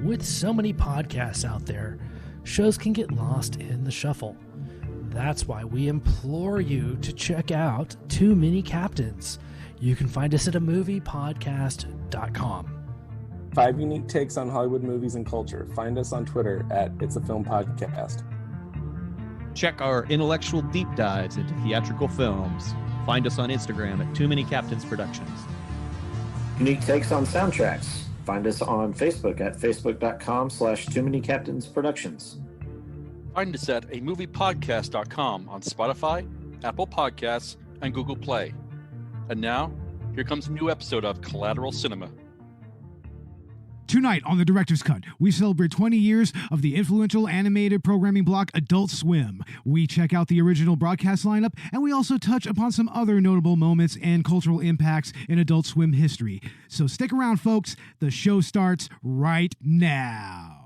With so many podcasts out there, shows can get lost in the shuffle. That's why we implore you to check out Too Many Captains. You can find us at amoviepodcast.com. 5 unique takes on Hollywood movies and culture. Find us on Twitter at It's a Film Podcast. Check our intellectual deep dives into theatrical films. Find us on Instagram at Too Many Captains Productions. Unique takes on soundtracks. Find us on Facebook at facebook.com/Too Many Captains Productions. Find us at amoviepodcast.com on Spotify, Apple Podcasts, and Google Play. And now, here comes a new episode of Collateral Cinema. Tonight on the Director's Cut, we celebrate 20 years of the influential animated programming block Adult Swim. We check out the original broadcast lineup, and we also touch upon some other notable moments and cultural impacts in Adult Swim history. So stick around, folks. The show starts right now.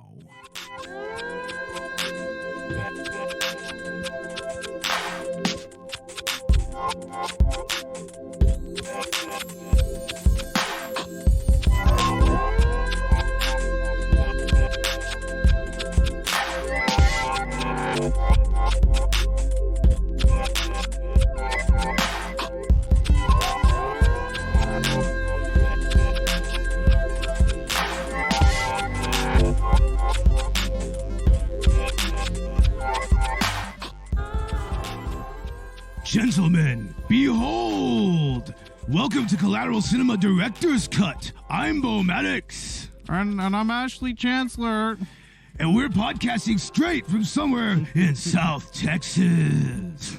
Gentlemen, behold! Welcome to Collateral Cinema Director's Cut. I'm Beau Maddox. And I'm Ashley Chancellor. And we're podcasting straight from somewhere in South Texas.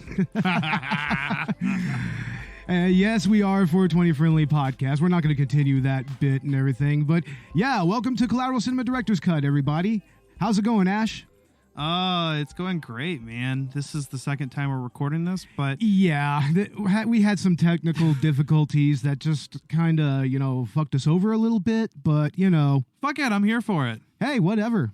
Yes, we are a 420 friendly podcast. We're not going to continue that bit and everything. But yeah, welcome to Collateral Cinema Director's Cut, everybody. How's it going, Ash? It's going great, man. This is the second time we're recording this, but... Yeah, we had some technical difficulties that just kind of, fucked us over a little bit, but, Fuck it, I'm here for it. Hey, whatever,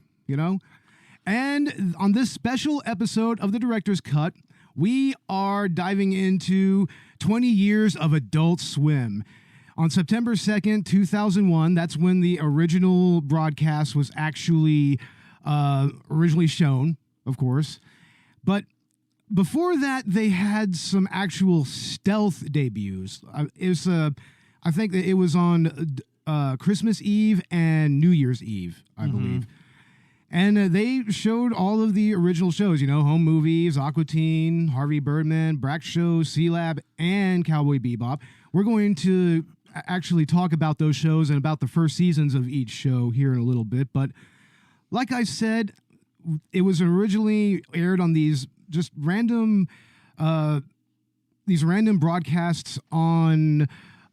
And on this special episode of the Director's Cut, we are diving into 20 years of Adult Swim. On September 2nd, 2001, that's when the original broadcast was actually... originally shown, of course. But before that, they had some actual stealth debuts. I think that it was on Christmas Eve and New Year's Eve, I believe. And they showed all of the original shows, home movies, Aqua Teen, Harvey Birdman, Brak Show, Sealab, and Cowboy Bebop. We're going to actually talk about those shows and about the first seasons of each show here in a little bit, but like I said, it was originally aired on these just random broadcasts on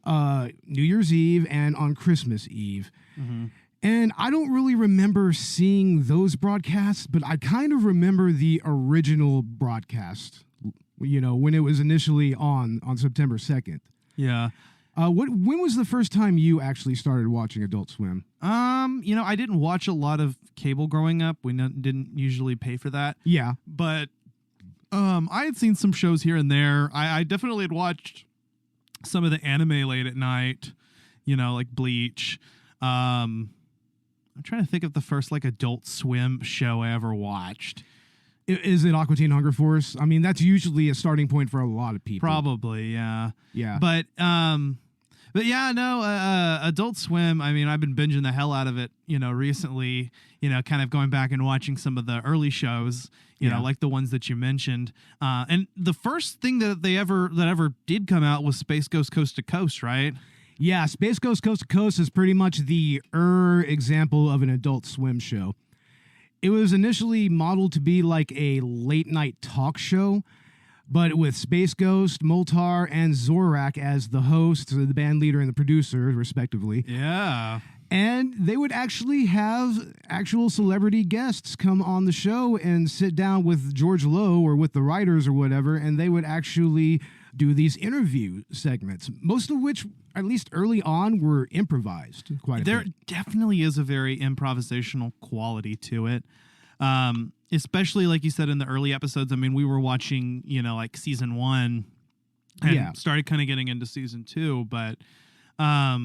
New Year's Eve and on Christmas Eve. Mm-hmm. And I don't really remember seeing those broadcasts, but I kind of remember the original broadcast, when it was initially on September 2nd. Yeah. When was the first time you actually started watching Adult Swim? I didn't watch a lot of cable growing up. We didn't usually pay for that. Yeah. But I had seen some shows here and there. I definitely had watched some of the anime late at night, like Bleach. I'm trying to think of the first Adult Swim show I ever watched. Is it Aqua Teen Hunger Force? I mean, that's usually a starting point for a lot of people. Probably, yeah. Yeah. But yeah, no, Adult Swim, I mean, I've been binging the hell out of it, recently, kind of going back and watching some of the early shows, like the ones that you mentioned. And the first thing that ever did come out was Space Ghost Coast to Coast, right? Yeah, Space Ghost Coast to Coast is pretty much the example of an Adult Swim show. It was initially modeled to be like a late-night talk show, but with Space Ghost, Moltar, and Zorak as the hosts, the band leader and the producer, respectively. Yeah. And they would actually have actual celebrity guests come on the show and sit down with George Lowe or with the writers or whatever, and they would actually do these interview segments, most of which, at least early on, were improvised quite a bit. There definitely is a very improvisational quality to it. Especially like you said in the early episodes. I mean, we were watching, like season 1 and started kind of getting into season 2, but I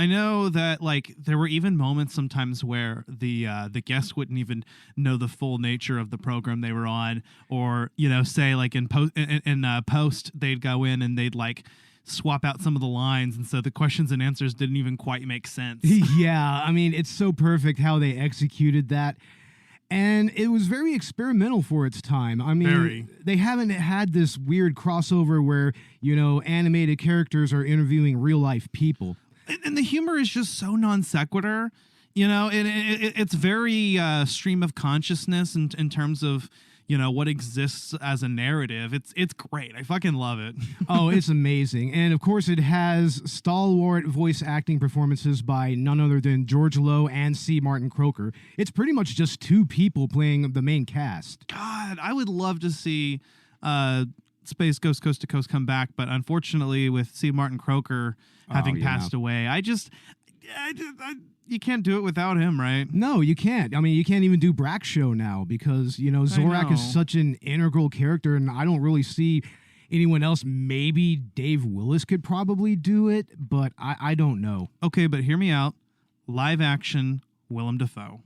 I know that like there were even moments sometimes where the guests wouldn't even know the full nature of the program they were on, or say like in post they'd go in and they'd like swap out some of the lines, and so the questions and answers didn't even quite make sense. Yeah, I mean, it's so perfect how they executed that. And it was very experimental for its time. I mean, they haven't had this weird crossover where, animated characters are interviewing real life people. And the humor is just so non sequitur. It's very stream of consciousness in terms of, what exists as a narrative. It's great. I fucking love it. Oh, it's amazing. And of course, it has stalwart voice acting performances by none other than George Lowe and C. Martin Croker. It's pretty much just two people playing the main cast. God, I would love to see Space Ghost Coast to Coast come back, but unfortunately, with C. Martin Croker having passed away, I you can't do it without him, right? No, you can't. I mean, you can't even do Brak Show now because, Zorak is such an integral character, and I don't really see anyone else. Maybe Dave Willis could probably do it, but I don't know. Okay, but hear me out. Live action Willem Dafoe.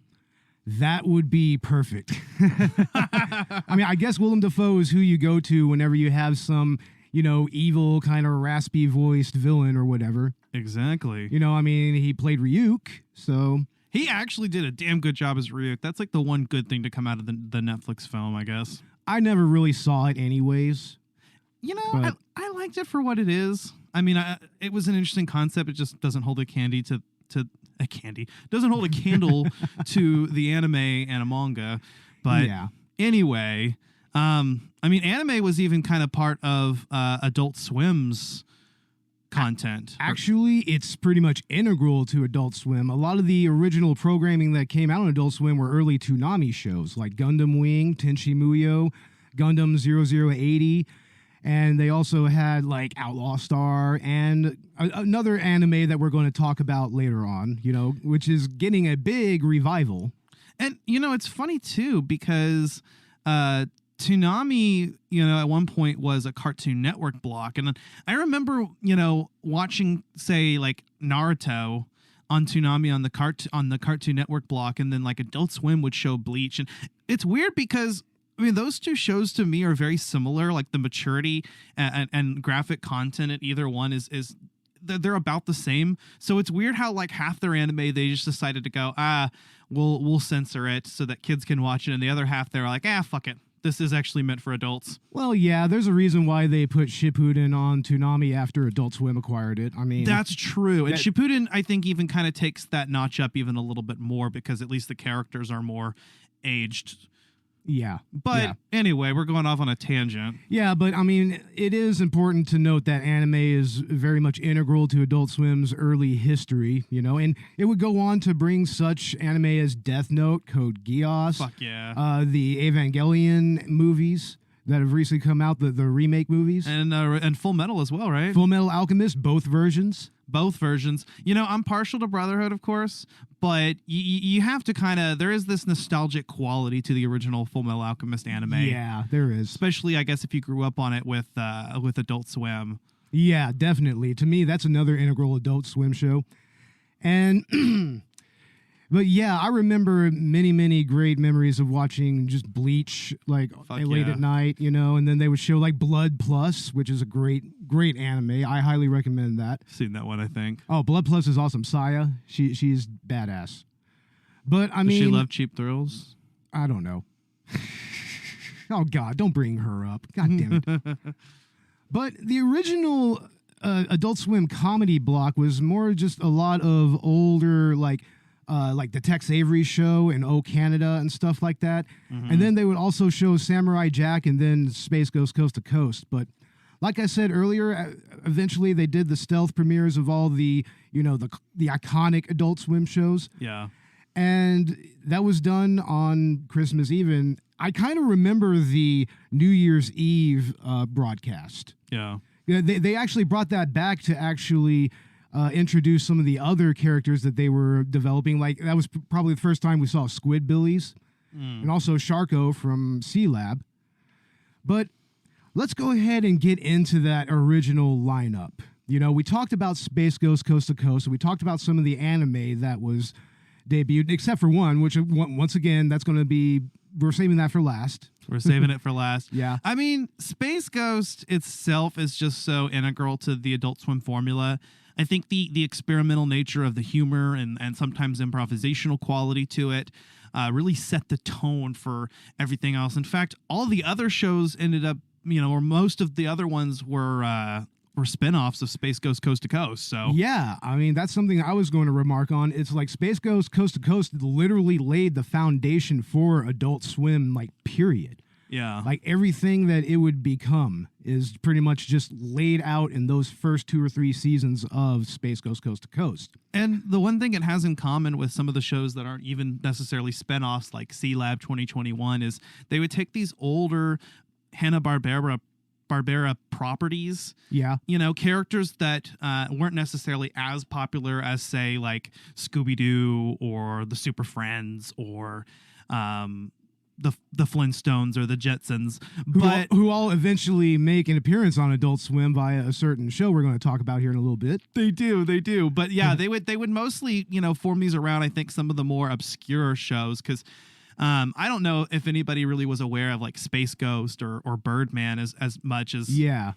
That would be perfect. I mean, I guess Willem Dafoe is who you go to whenever you have some, evil kind of raspy voiced villain or whatever. Exactly. I mean, he played Ryuk, so... He actually did a damn good job as Ryuk. That's like the one good thing to come out of the Netflix film, I guess. I never really saw it anyways. I liked it for what it is. I mean, it was an interesting concept. It just doesn't hold a candle to the anime and a manga. But anyway, I mean, anime was even kind of part of Adult Swim's content. Actually, it's pretty much integral to Adult Swim. A lot of the original programming that came out on Adult Swim were early Toonami shows like Gundam Wing, Tenchi Muyo, Gundam 0080, and they also had like Outlaw Star and another anime that we're going to talk about later on, which is getting a big revival. And, it's funny too because Toonami, at one point was a Cartoon Network block. And I remember, watching, say, like Naruto on Toonami on the Cartoon Network block, and then like Adult Swim would show Bleach. And it's weird because, I mean, those two shows to me are very similar. Like the maturity and graphic content at either one is they're about the same. So it's weird how like half their anime, they just decided to go, we'll censor it so that kids can watch it. And the other half, they're like, fuck it. This is actually meant for adults. Well, yeah, there's a reason why they put Shippuden on Toonami after Adult Swim acquired it. I mean, that's true. And Shippuden, I think, even kind of takes that notch up even a little bit more because at least the characters are more aged. Yeah. But anyway, we're going off on a tangent. Yeah, but I mean, it is important to note that anime is very much integral to Adult Swim's early history, and it would go on to bring such anime as Death Note, Code Geass, fuck yeah, the Evangelion movies that have recently come out, the remake movies. And Full Metal as well, right? Full Metal Alchemist, both versions. Both versions. I'm partial to Brotherhood, of course, but you have to kind of, there is this nostalgic quality to the original Full Metal Alchemist anime. Yeah, there is. Especially, I guess, if you grew up on it with Adult Swim. Yeah, definitely. To me, that's another integral Adult Swim show. And... But yeah, I remember many, many great memories of watching just Bleach, like late at night, and then they would show like Blood Plus, which is a great anime. I highly recommend that. Seen that one, I think. Oh, Blood Plus is awesome. Saya, she's badass. But I mean, does she love cheap thrills? I don't know. Oh God, don't bring her up. God damn it. But the original Adult Swim comedy block was more just a lot of older like the Tex Avery show and O Canada and stuff like that. Mm-hmm. And then they would also show Samurai Jack and then Space Ghost Coast to Coast. But like I said earlier, eventually they did the stealth premieres of all the iconic Adult Swim shows. Yeah. And that was done on Christmas Eve. And I kind of remember the New Year's Eve broadcast. Yeah. They actually brought that back to actually... introduce some of the other characters that they were developing. Like that was probably the first time we saw Squidbillies and also Sharko from Sealab. But let's go ahead and get into that original lineup. You know, we talked about Space Ghost Coast to Coast, and we talked about some of the anime that was debuted, except for one, which once again, that's going to be, we're saving that for last. We're saving it for last. Yeah. I mean, Space Ghost itself is just so integral to the Adult Swim formula. I think the experimental nature of the humor and sometimes improvisational quality to it really set the tone for everything else. In fact, all the other shows ended up, you know, or most of the other ones were spinoffs of Space Ghost Coast to Coast. So yeah, I mean, that's something I was going to remark on. It's like Space Ghost Coast to Coast literally laid the foundation for Adult Swim, like, period. Yeah. Like, everything that it would become is pretty much just laid out in those first 2 or 3 seasons of Space Ghost Coast to Coast. And the one thing it has in common with some of the shows that aren't even necessarily spinoffs, like Sealab 2021, is they would take these older Hanna-Barbera properties, yeah, you know, characters that weren't necessarily as popular as, say, like Scooby-Doo or the Super Friends or the Flintstones or the Jetsons, but who all eventually make an appearance on Adult Swim via a certain show we're going to talk about here in a little bit. They do. But yeah, they would mostly, you know, form these around, I think, some of the more obscure shows, because I don't know if anybody really was aware of like Space Ghost or Birdman as much as... Yeah.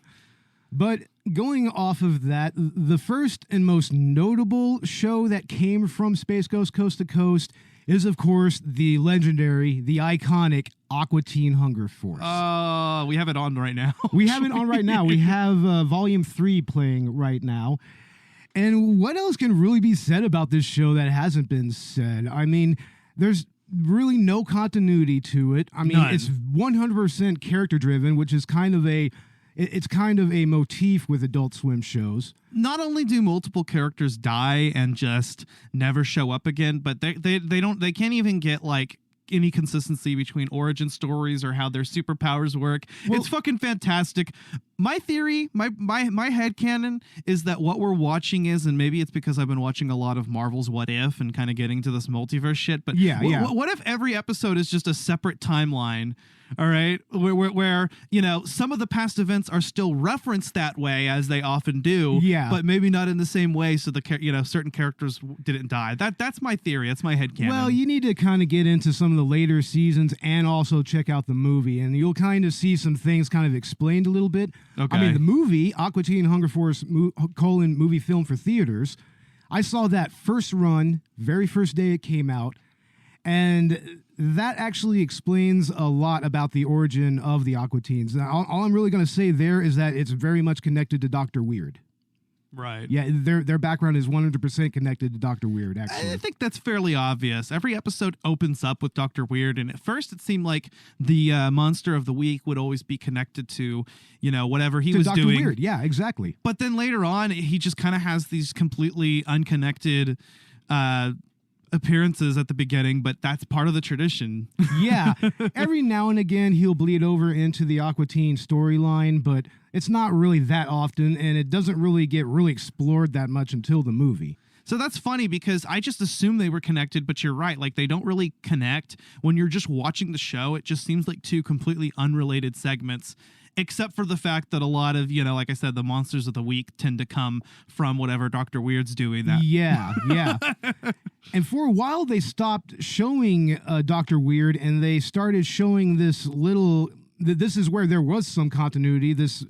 But going off of that, the first and most notable show that came from Space Ghost Coast to Coast is, of course, the legendary, the iconic Aqua Teen Hunger Force. Oh, we have it on right now. We have it on right now. We have Volume 3 playing right now. And what else can really be said about this show that hasn't been said? I mean, there's really no continuity to it. I mean, None. It's 100% character driven, which is kind of a motif with Adult Swim shows. Not only do multiple characters die and just never show up again, but they can't even get like any consistency between origin stories or how their superpowers work. Well, it's fucking fantastic. My theory, my headcanon is that what we're watching is, and maybe it's because I've been watching a lot of Marvel's What If and kind of getting to this multiverse shit, but what if every episode is just a separate timeline? All right, where you know, some of the past events are still referenced that way, as they often do, but maybe not in the same way. So certain characters didn't die. That's my theory. That's my headcanon. Well, you need to kind of get into some of the later seasons and also check out the movie, and you'll kind of see some things kind of explained a little bit. Okay. I mean, the movie Aqua Teen Hunger Force movie film for theaters. I saw that first run, very first day it came out, and that actually explains a lot about the origin of the Aqua Teens. Now, all I'm really going to say there is that it's very much connected to Dr. Weird. Right. Yeah, their background is 100% connected to Dr. Weird, actually. I think that's fairly obvious. Every episode opens up with Dr. Weird, and at first it seemed like the monster of the week would always be connected to, you know, whatever he was Dr. doing. Weird, yeah, exactly. But then later on, he just kind of has these completely unconnected appearances at the beginning, but that's part of the tradition. Yeah. Every now and again, he'll bleed over into the Aqua Teen storyline, but it's not really that often, and it doesn't really get explored that much until the movie. So that's funny because I just assumed they were connected, but you're right. Like, they don't really connect. When you're just watching the show, it just seems like two completely unrelated segments, except for the fact that a lot of, you know, like I said, the monsters of the week tend to come from whatever Dr. Weird's doing. That. Yeah. And for a while, they stopped showing Dr. Weird, and they started showing this is where there was some continuity, this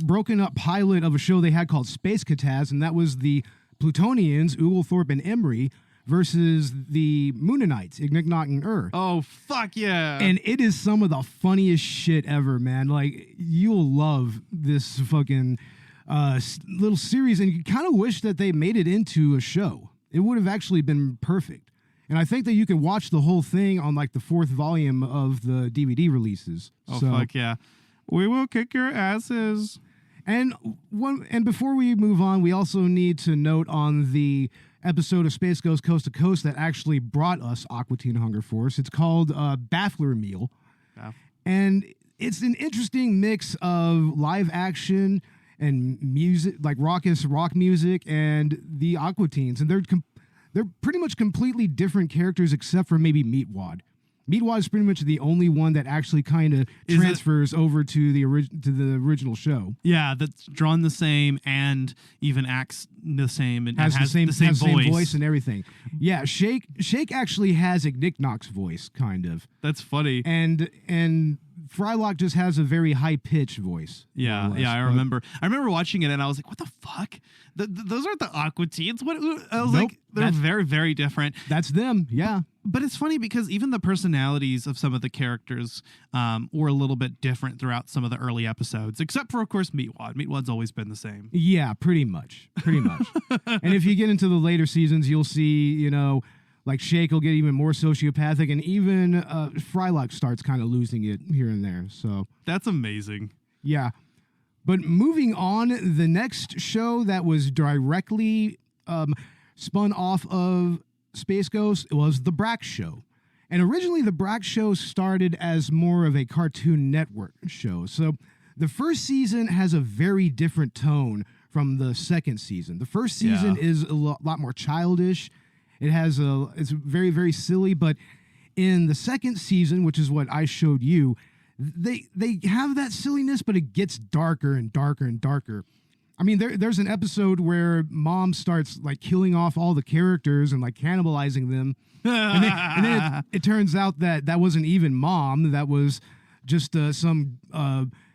broken up pilot of a show they had called Space Kataz, and that was the Plutonians, Oglethorpe and Emery, versus the Moonanites, Ignignot and Oh, fuck yeah. And it is some of the funniest shit ever, man. Like, you'll love this fucking little series, and you kind of wish that they made it into a show. It would have actually been perfect. And I think that you can watch the whole thing on like the 4th volume of the DVD releases. Oh, fuck yeah. We will kick your asses. And before we move on, we also need to note on the episode of Space Ghost Coast to Coast that actually brought us Aqua Teen Hunger Force. It's called Baffler Meal. And it's an interesting mix of live action and music, like raucous rock music, and the Aqua Teens. And they're pretty much completely different characters except for maybe Meatwad. Meatwad is pretty much the only one that actually kind of transfers over to the original show. Yeah, that's drawn the same and even acts the same and has the same voice and everything. Yeah, Shake actually has a Nick Knox voice, kind of. That's funny. And Frylock just has a very high pitched voice. Yeah, I remember watching it and I was like, what the fuck? Those aren't the Aqua teens. What? I was like, they're very, very different. That's them. Yeah. But it's funny because even the personalities of some of the characters were a little bit different throughout some of the early episodes, except for, of course, Meatwad. Meatwad's always been the same. Yeah, pretty much. And if you get into the later seasons, you'll see, like Shake will get even more sociopathic, and even Frylock starts kind of losing it here and there. So that's amazing. Yeah. But moving on, the next show that was directly spun off of Space Ghost was the Brak Show. And originally the Brak Show started as more of a Cartoon Network show. So the first season has a very different tone from the second season. The first season is a lot more childish. It's very, very silly, but in the second season, which is what I showed you, they have that silliness, but it gets darker and darker and darker. I mean, there's an episode where Mom starts like killing off all the characters and like cannibalizing them, and then it turns out that wasn't even Mom. That was just some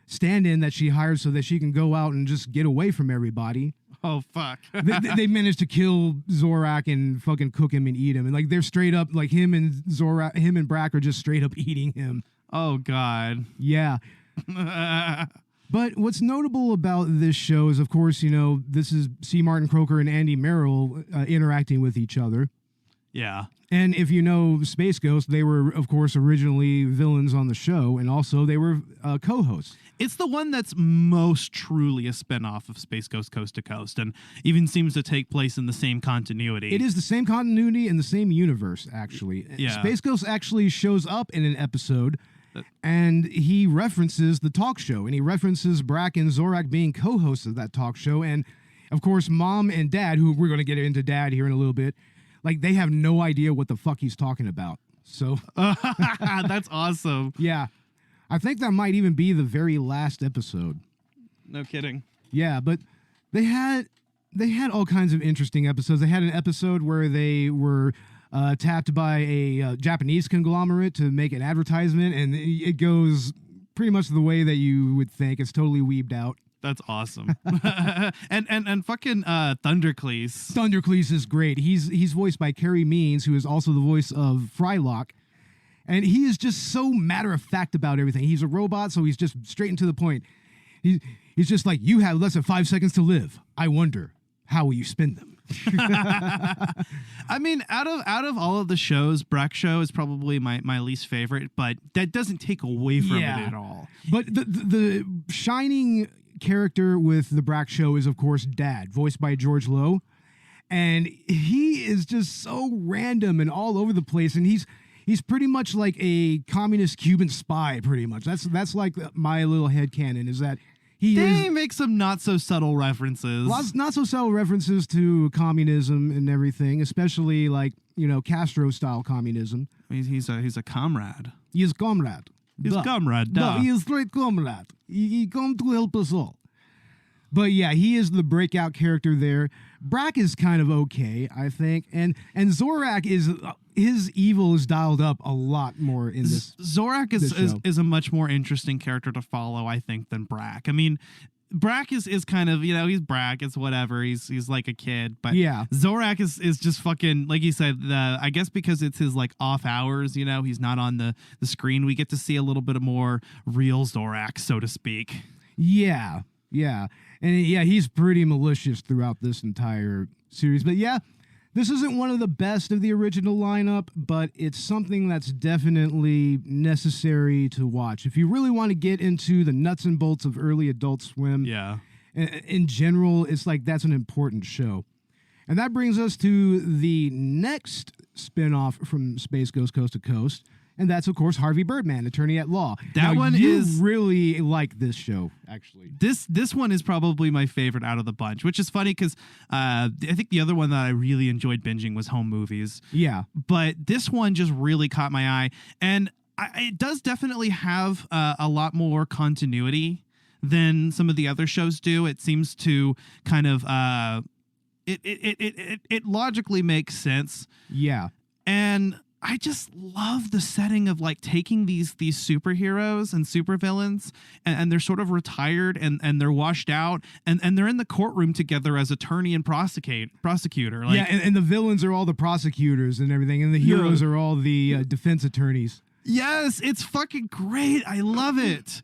stand-in that she hired so that she can go out and just get away from everybody. Oh fuck! they managed to kill Zorak and fucking cook him and eat him, and like they're straight up like him and Brak are just straight up eating him. Oh god! Yeah. But what's notable about this show is, of course, this is C. Martin Croker and Andy Merrill interacting with each other. Yeah. And if you know Space Ghost, they were, of course, originally villains on the show, and also they were co-hosts. It's the one that's most truly a spinoff of Space Ghost Coast to Coast, and even seems to take place in the same continuity. It is the same continuity in the same universe, actually. Yeah. Space Ghost actually shows up in an episode, and he references the talk show, and he references Brak and Zorak being co-hosts of that talk show, and, of course, Mom and Dad, who we're going to get into Dad here in a little bit, like, they have no idea what the fuck he's talking about. So that's awesome. Yeah. I think that might even be the very last episode. No kidding. Yeah, but they had all kinds of interesting episodes. They had an episode where they were tapped by a Japanese conglomerate to make an advertisement, and it goes pretty much the way that you would think. It's totally weebed out. That's awesome. and fucking Thundercleese. Thundercleese is great. He's voiced by Kerry Means, who is also the voice of Frylock. And he is just so matter-of-fact about everything. He's a robot, so he's just straight and to the point. He's just like, you have less than 5 seconds to live. I wonder, how will you spend them? I mean, out of all of the shows, Brak Show is probably my least favorite, but that doesn't take away from it at all. But the shining character with the Brak Show is, of course, Dad, voiced by George Lowe. And he is just so random and all over the place, and he's pretty much like a communist Cuban spy, pretty much. That's like my little headcanon, is that they make some not so subtle references. Lots not so subtle references to communism and everything, especially like, Castro style communism. He's a comrade. He is comrade. He's comrade. No, he is straight comrade. He come to help us all. But yeah, he is the breakout character there. Brak is kind of okay, I think, and Zorak is his evil is dialed up a lot more in this. Zorak is a much more interesting character to follow, I think, than Brak. I mean, Brak is kind of, he's Brak, it's whatever. He's like a kid, but yeah, Zorak is just fucking, like you said, I guess because it's his like off hours, he's not on the screen. We get to see a little bit more real Zorak, so to speak. Yeah. And yeah, he's pretty malicious throughout this entire series. But yeah, this isn't one of the best of the original lineup, but it's something that's definitely necessary to watch. If you really want to get into the nuts and bolts of early Adult Swim, yeah, in general, it's like that's an important show. And that brings us to the next spinoff from Space Ghost Coast to Coast. And that's, of course, Harvey Birdman, attorney at law. That now, one you is really like this show, actually. This one is probably my favorite out of the bunch, which is funny because I think the other one that I really enjoyed binging was Home Movies. Yeah. But this one just really caught my eye. And it does definitely have a lot more continuity than some of the other shows do. It seems to kind of it logically makes sense. Yeah. And I just love the setting of like taking these superheroes and supervillains and they're sort of retired and they're washed out and they're in the courtroom together as attorney and prosecutor. Like, yeah, and the villains are all the prosecutors and everything, and the heroes are all the defense attorneys. Yes, it's fucking great. I love it.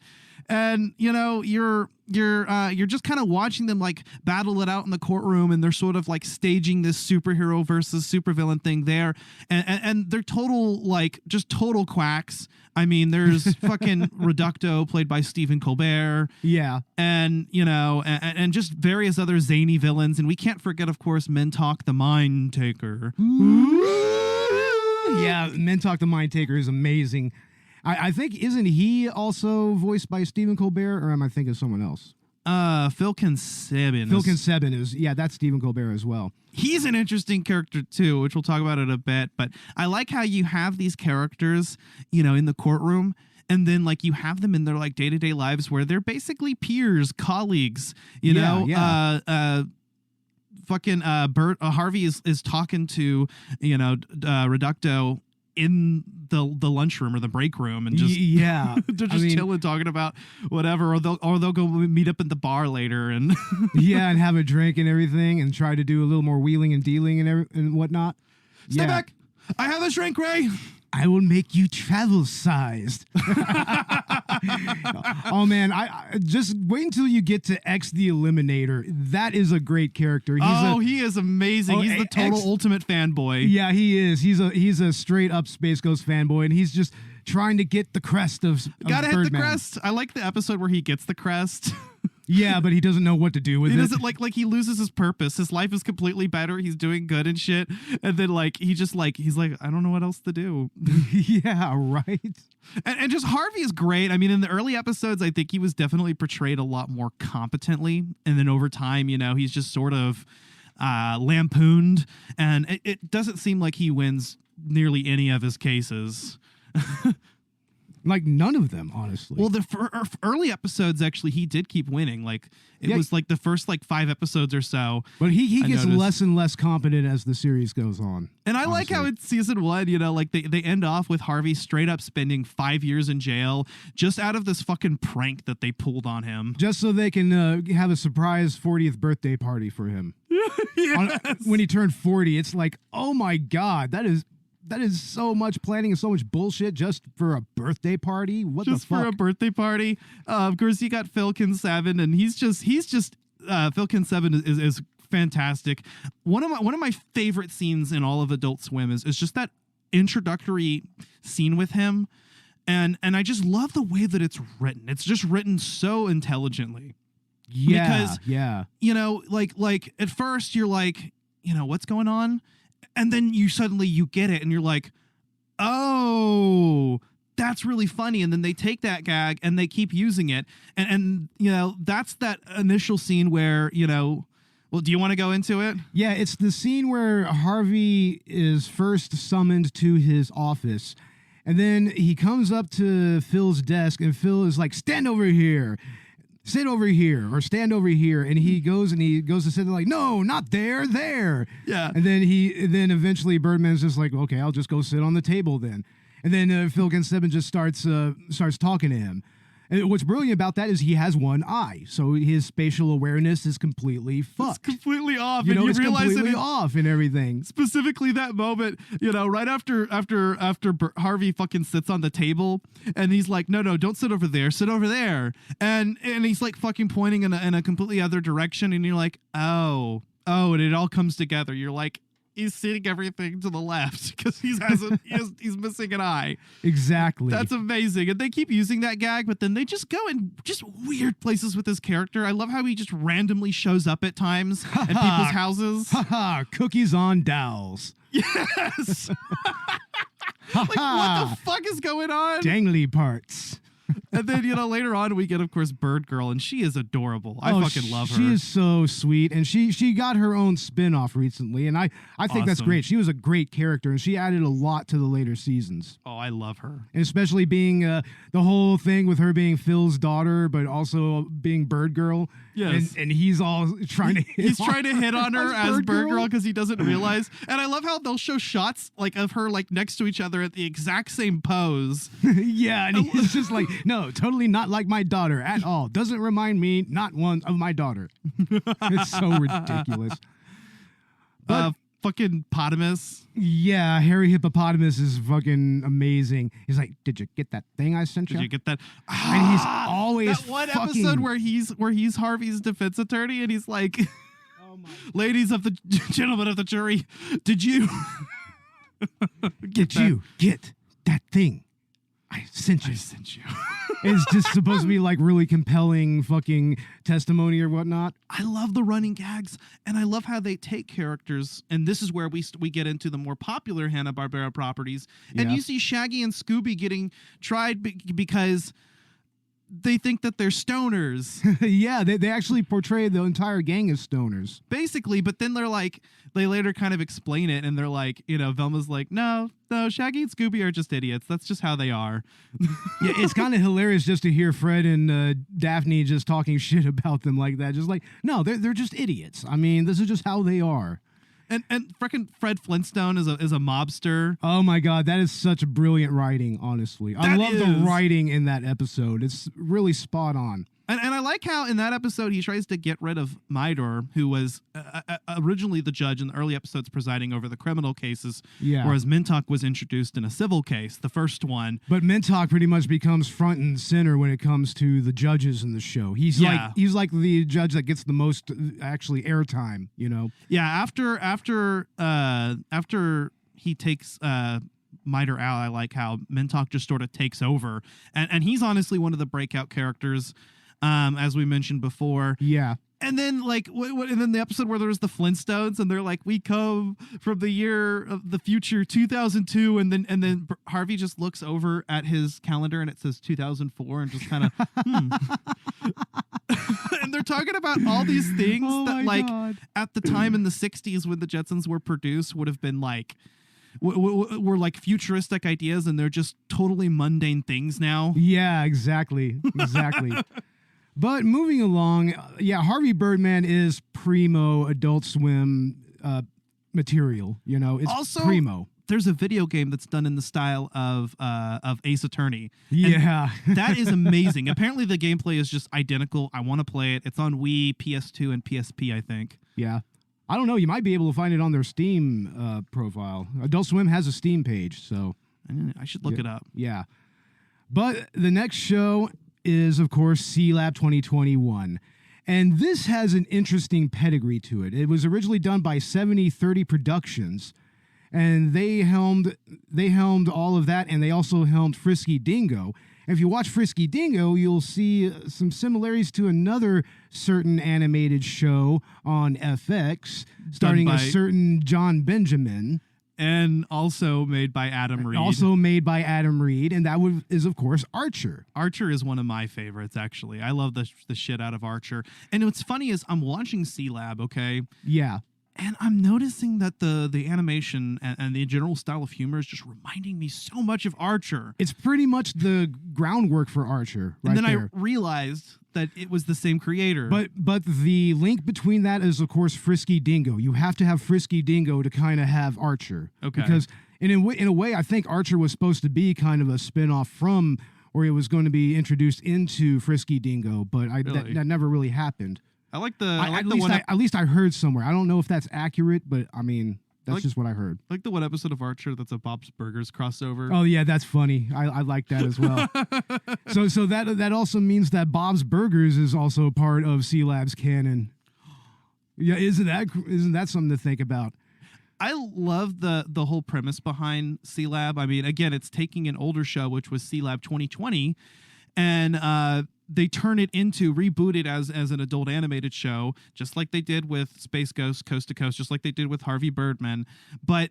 And you're just kind of watching them like battle it out in the courtroom, and they're sort of like staging this superhero versus supervillain thing there, and they're total quacks. I mean, there's fucking Reducto played by Stephen Colbert, yeah, and and just various other zany villains, and we can't forget, of course, Mentalk the Mind Taker. Yeah, Mentalk the Mind Taker is amazing. I think, isn't he also voiced by Stephen Colbert, or am I thinking of someone else? Phil Consebin. Phil Consebin is, yeah, that's Stephen Colbert as well. He's an interesting character too, which we'll talk about in a bit. But I like how you have these characters, in the courtroom, and then like you have them in their like day-to-day lives where they're basically peers, colleagues. Harvey is talking to Reducto in the lunchroom or the break room, and just they're just chilling, talking about whatever, or they'll go meet up at the bar later and and have a drink and everything, and try to do a little more wheeling and dealing and whatnot. Stay back! I have a shrink ray. I will make you travel sized. Oh man, I just wait until you get to X the Eliminator. That is a great character. He is amazing. He's the total ultimate fanboy. Yeah, he is. He's a straight up Space Ghost fanboy, and he's just trying to get the crest of Gotta Birdman. hit the crest. I like the episode where he gets the crest. Yeah, but he doesn't know what to do with it. He doesn't like he loses his purpose. His life is completely better. He's doing good and shit. And then he's like, I don't know what else to do. Yeah, right. And just Harvey is great. I mean, in the early episodes, I think he was definitely portrayed a lot more competently. And then over time, he's just sort of lampooned. And it doesn't seem like he wins nearly any of his cases. Like none of them, honestly. Well, the early episodes, actually, he did keep winning. Like it was like the first 5 episodes or so. But he gets less and less competent as the series goes on. And I like how in season 1, they end off with Harvey straight up spending 5 years in jail just out of this fucking prank that they pulled on him. Just so they can have a surprise 40th birthday party for him. Yes. When he turned 40, it's like, oh my God, that is so much planning and so much bullshit just for a birthday party. What just the fuck? For a birthday party. Of course, you got Phil Consebin, and he's just Phil Consebin is fantastic. One of my favorite scenes in all of Adult Swim is just that introductory scene with him, and I just love the way that it's written. It's just written so intelligently. Yeah, because like at first you're like, what's going on? And then you get it and you're like, oh, that's really funny. And then they take that gag and they keep using it. And that's that initial scene where, well, do you want to go into it? Yeah, it's the scene where Harvey is first summoned to his office. And then he comes up to Phil's desk and Phil is like, stand over here. Sit over here or stand over here. And he goes to sit there like, no, not there. Yeah. And then eventually Birdman's just like, okay, I'll just go sit on the table then. And then Phil Consebin just starts talking to him. And what's brilliant about that is he has one eye, so his spatial awareness is completely fucked. It's completely off. You realize completely off and everything. Specifically that moment, right after Harvey fucking sits on the table, and he's like, no, don't sit over there, sit over there, and he's like fucking pointing in a completely other direction, and you're like, oh, and it all comes together. You're like, he's seeing everything to the left because he's missing an eye. Exactly. That's amazing. And they keep using that gag, but then they just go in just weird places with his character. I love how he just randomly shows up at times at people's houses. Cookies on dowels. Yes. Like, what the fuck is going on? Dangly parts. And then, later on we get, of course, Bird Girl, and she is adorable. I fucking love her. She is so sweet, and she got her own spin-off recently, and I think that's great. She was a great character, and she added a lot to the later seasons. Oh, I love her. And especially being the whole thing with her being Phil's daughter, but also being Bird Girl. Yes. And he's all trying to He's trying to hit on her as Bird Girl because he doesn't realize. And I love how they'll show shots like of her like next to each other at the exact same pose. Yeah, and he's just like, no, totally not like my daughter at all. Doesn't remind me not one of my daughter. It's so ridiculous. But fucking Potamus. Yeah, Harry Hippopotamus is fucking amazing. He's like, did you get that thing I sent you? Did you get that? And he's always that one episode where he's Harvey's defense attorney, and he's like, ladies of the gentlemen of the jury, did you get that thing I sent you? It's just supposed to be like really compelling fucking testimony or whatnot. I love the running gags, and I love how they take characters, and this is where we get into the more popular Hanna-Barbera properties, and you see Shaggy and Scooby getting tried because they think that they're stoners. Yeah, they actually portray the entire gang as stoners. Basically, but then they later kind of explain it, and they're like, Velma's like, no, Shaggy and Scooby are just idiots. That's just how they are. Yeah, it's kind of hilarious just to hear Fred and Daphne just talking shit about them like that. Just like, no, they're just idiots. I mean, this is just how they are. And freaking Fred Flintstone is a mobster. Oh my God, that is such brilliant writing, honestly. I love the writing in that episode. It's really spot on. And I like how in that episode he tries to get rid of Midor, who was originally the judge in the early episodes presiding over the criminal cases, whereas Mintok was introduced in a civil case, the first one. But Mintok pretty much becomes front and center when it comes to the judges in the show. He's like the judge that gets the most actually airtime, Yeah, after he takes Midor out, I like how Mintok just sort of takes over, and he's honestly one of the breakout characters. As we mentioned before. Yeah. And then and then the episode where there's the Flintstones and they're like, we come from the year of the future 2002, and then Harvey just looks over at his calendar and it says 2004 and just kind of and they're talking about all these things that at the time in the 60s when the Jetsons were produced would have been like were like futuristic ideas, and they're just totally mundane things now. Yeah, exactly. But moving along, Harvey Birdman is primo Adult Swim material. It's also primo. There's a video game that's done in the style of Ace Attorney. Yeah, and that is amazing. Apparently, the gameplay is just identical. I want to play it. It's on Wii, PS2, and PSP, I think. Yeah, I don't know. You might be able to find it on their Steam profile. Adult Swim has a Steam page, so I should look it up. Yeah, but the next show is, of course, Sealab 2021. And this has an interesting pedigree to it. It was originally done by 7030 Productions, and they helmed all of that, and they also helmed Frisky Dingo. And if you watch Frisky Dingo, you'll see some similarities to another certain animated show on FX, starring a certain John Benjamin. And also made by Adam Reed. And that is, of course, Archer. Archer is one of my favorites, actually. I love the shit out of Archer. And what's funny is I'm watching Sealab, okay? Yeah. And I'm noticing that the animation and the general style of humor is just reminding me so much of Archer. It's pretty much the groundwork for Archer, right? And then there. I realized that it was the same creator. But the link between that is, of course, Frisky Dingo. You have to have Frisky Dingo to kind of have Archer. Okay. Because in a way, I think Archer was supposed to be kind of a spin-off from, or it was going to be introduced into Frisky Dingo, but that never really happened. I like the at least I heard somewhere. I don't know if that's accurate, but I mean, that's just what I heard. I like the one episode of Archer that's a Bob's Burgers crossover. Oh yeah, that's funny. I like that as well. so that also means that Bob's Burgers is also part of Sealab's canon. Yeah, isn't that something to think about? I love the whole premise behind Sealab. I mean, again, it's taking an older show, which was Sealab 2020, and they reboot it as an adult animated show, just like they did with Space Ghost Coast to Coast, just like they did with Harvey Birdman. But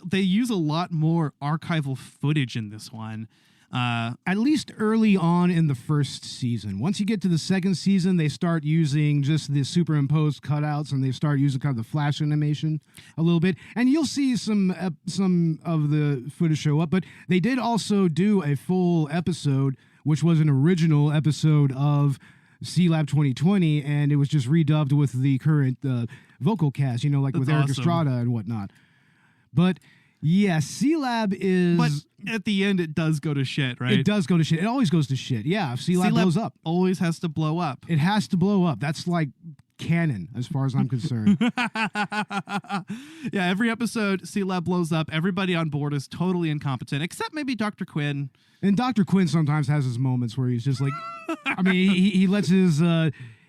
they use a lot more archival footage in this one. At least early on in the first season. Once you get to the second season, they start using just the superimposed cutouts, and they start using kind of the flash animation a little bit. And you'll see some of the footage show up, but they did also do a full episode, which was an original episode of Sealab 2020, and it was just redubbed with the current vocal cast, like That's with Eric awesome. Estrada and whatnot. But yeah, Sealab is... But at the end, it does go to shit, right? It does go to shit. It always goes to shit. Yeah, if Sealab blows up. Always has to blow up. It has to blow up. That's like canon, as far as I'm concerned. Yeah, every episode, Sealab blows up. Everybody on board is totally incompetent, except maybe Dr. Quinn. And Dr. Quinn sometimes has his moments where he's just like... I mean, he lets his...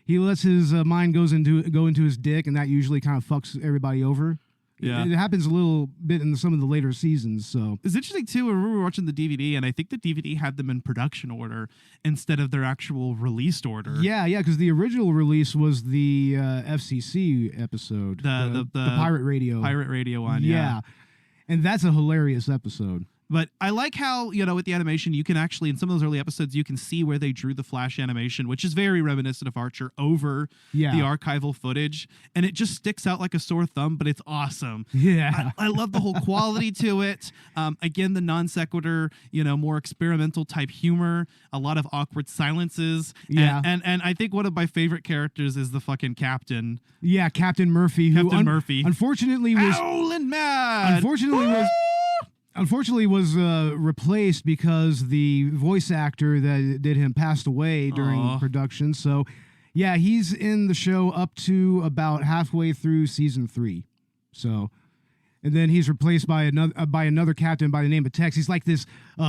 He lets his mind go into his dick, and that usually kind of fucks everybody over. Yeah. It happens a little bit in some of the later seasons, so... It's interesting, too, when we were watching the DVD, and I think the DVD had them in production order instead of their actual released order. Yeah, because the original release was the FCC episode. The pirate radio. Pirate radio one, yeah. And that's a hilarious episode. But I like how, with the animation, you can actually, in some of those early episodes, you can see where they drew the flash animation, which is very reminiscent of Archer, over the archival footage. And it just sticks out like a sore thumb, but it's awesome. Yeah. I love the whole quality to it. Again, the non sequitur, more experimental type humor, a lot of awkward silences. Yeah. And I think one of my favorite characters is the fucking captain. Yeah, Captain Murphy. Captain Murphy. Unfortunately was... Owlin' mad! Unfortunately was replaced because the voice actor that did him passed away during production. So, yeah, he's in the show up to about halfway through season 3. So, and then he's replaced by another captain by the name of Tex. He's like this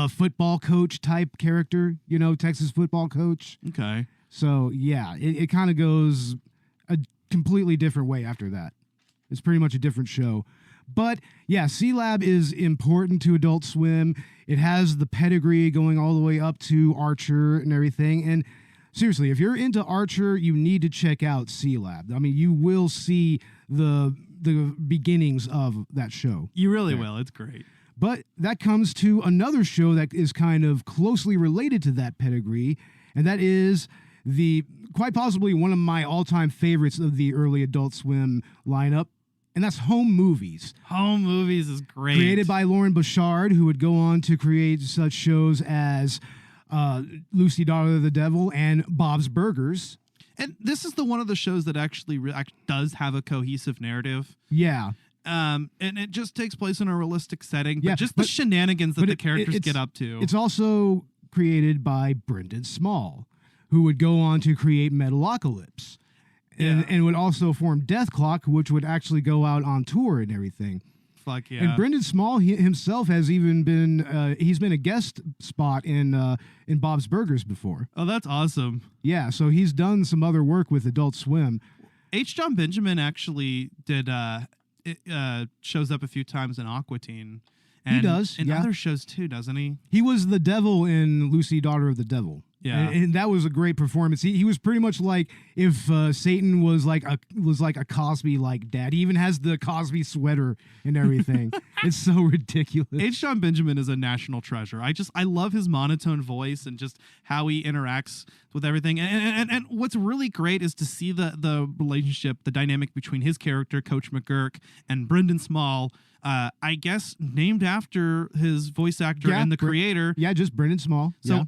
football coach type character, Texas football coach. Okay. So, yeah, it kind of goes a completely different way after that. It's pretty much a different show. But, yeah, Sealab is important to Adult Swim. It has the pedigree going all the way up to Archer and everything. And seriously, if you're into Archer, you need to check out Sealab. I mean, you will see the beginnings of that show. You really will. It's great. But that comes to another show that is kind of closely related to that pedigree, and that is quite possibly one of my all-time favorites of the early Adult Swim lineup. And that's Home Movies. Home Movies is great. Created by Lauren Bouchard, who would go on to create such shows as Lucy, Daughter of the Devil, and Bob's Burgers. And this is one of the shows that actually does have a cohesive narrative. Yeah. And it just takes place in a realistic setting. But the shenanigans that the characters get up to. It's also created by Brendan Small, who would go on to create Metalocalypse. And would also form Death Clock, which would actually go out on tour and everything. Fuck yeah. And Brendan Small himself has even been he's been a guest spot in Bob's Burgers before. Oh, that's awesome. Yeah, so he's done some other work with Adult Swim. H. John Benjamin actually did shows up a few times in Aqua Teen. And he does. In other shows too, doesn't he? He was the devil in Lucy, Daughter of the Devil. Yeah, and that was a great performance. He was pretty much like if Satan was like a Cosby like dad. He even has the Cosby sweater and everything. It's so ridiculous. H. John Benjamin is a national treasure. I love his monotone voice and just how he interacts with everything. And what's really great is to see the relationship, the dynamic between his character, Coach McGurk, and Brendan Small. I guess named after his voice actor and the creator. Yeah, just Brendan Small. So. Yeah.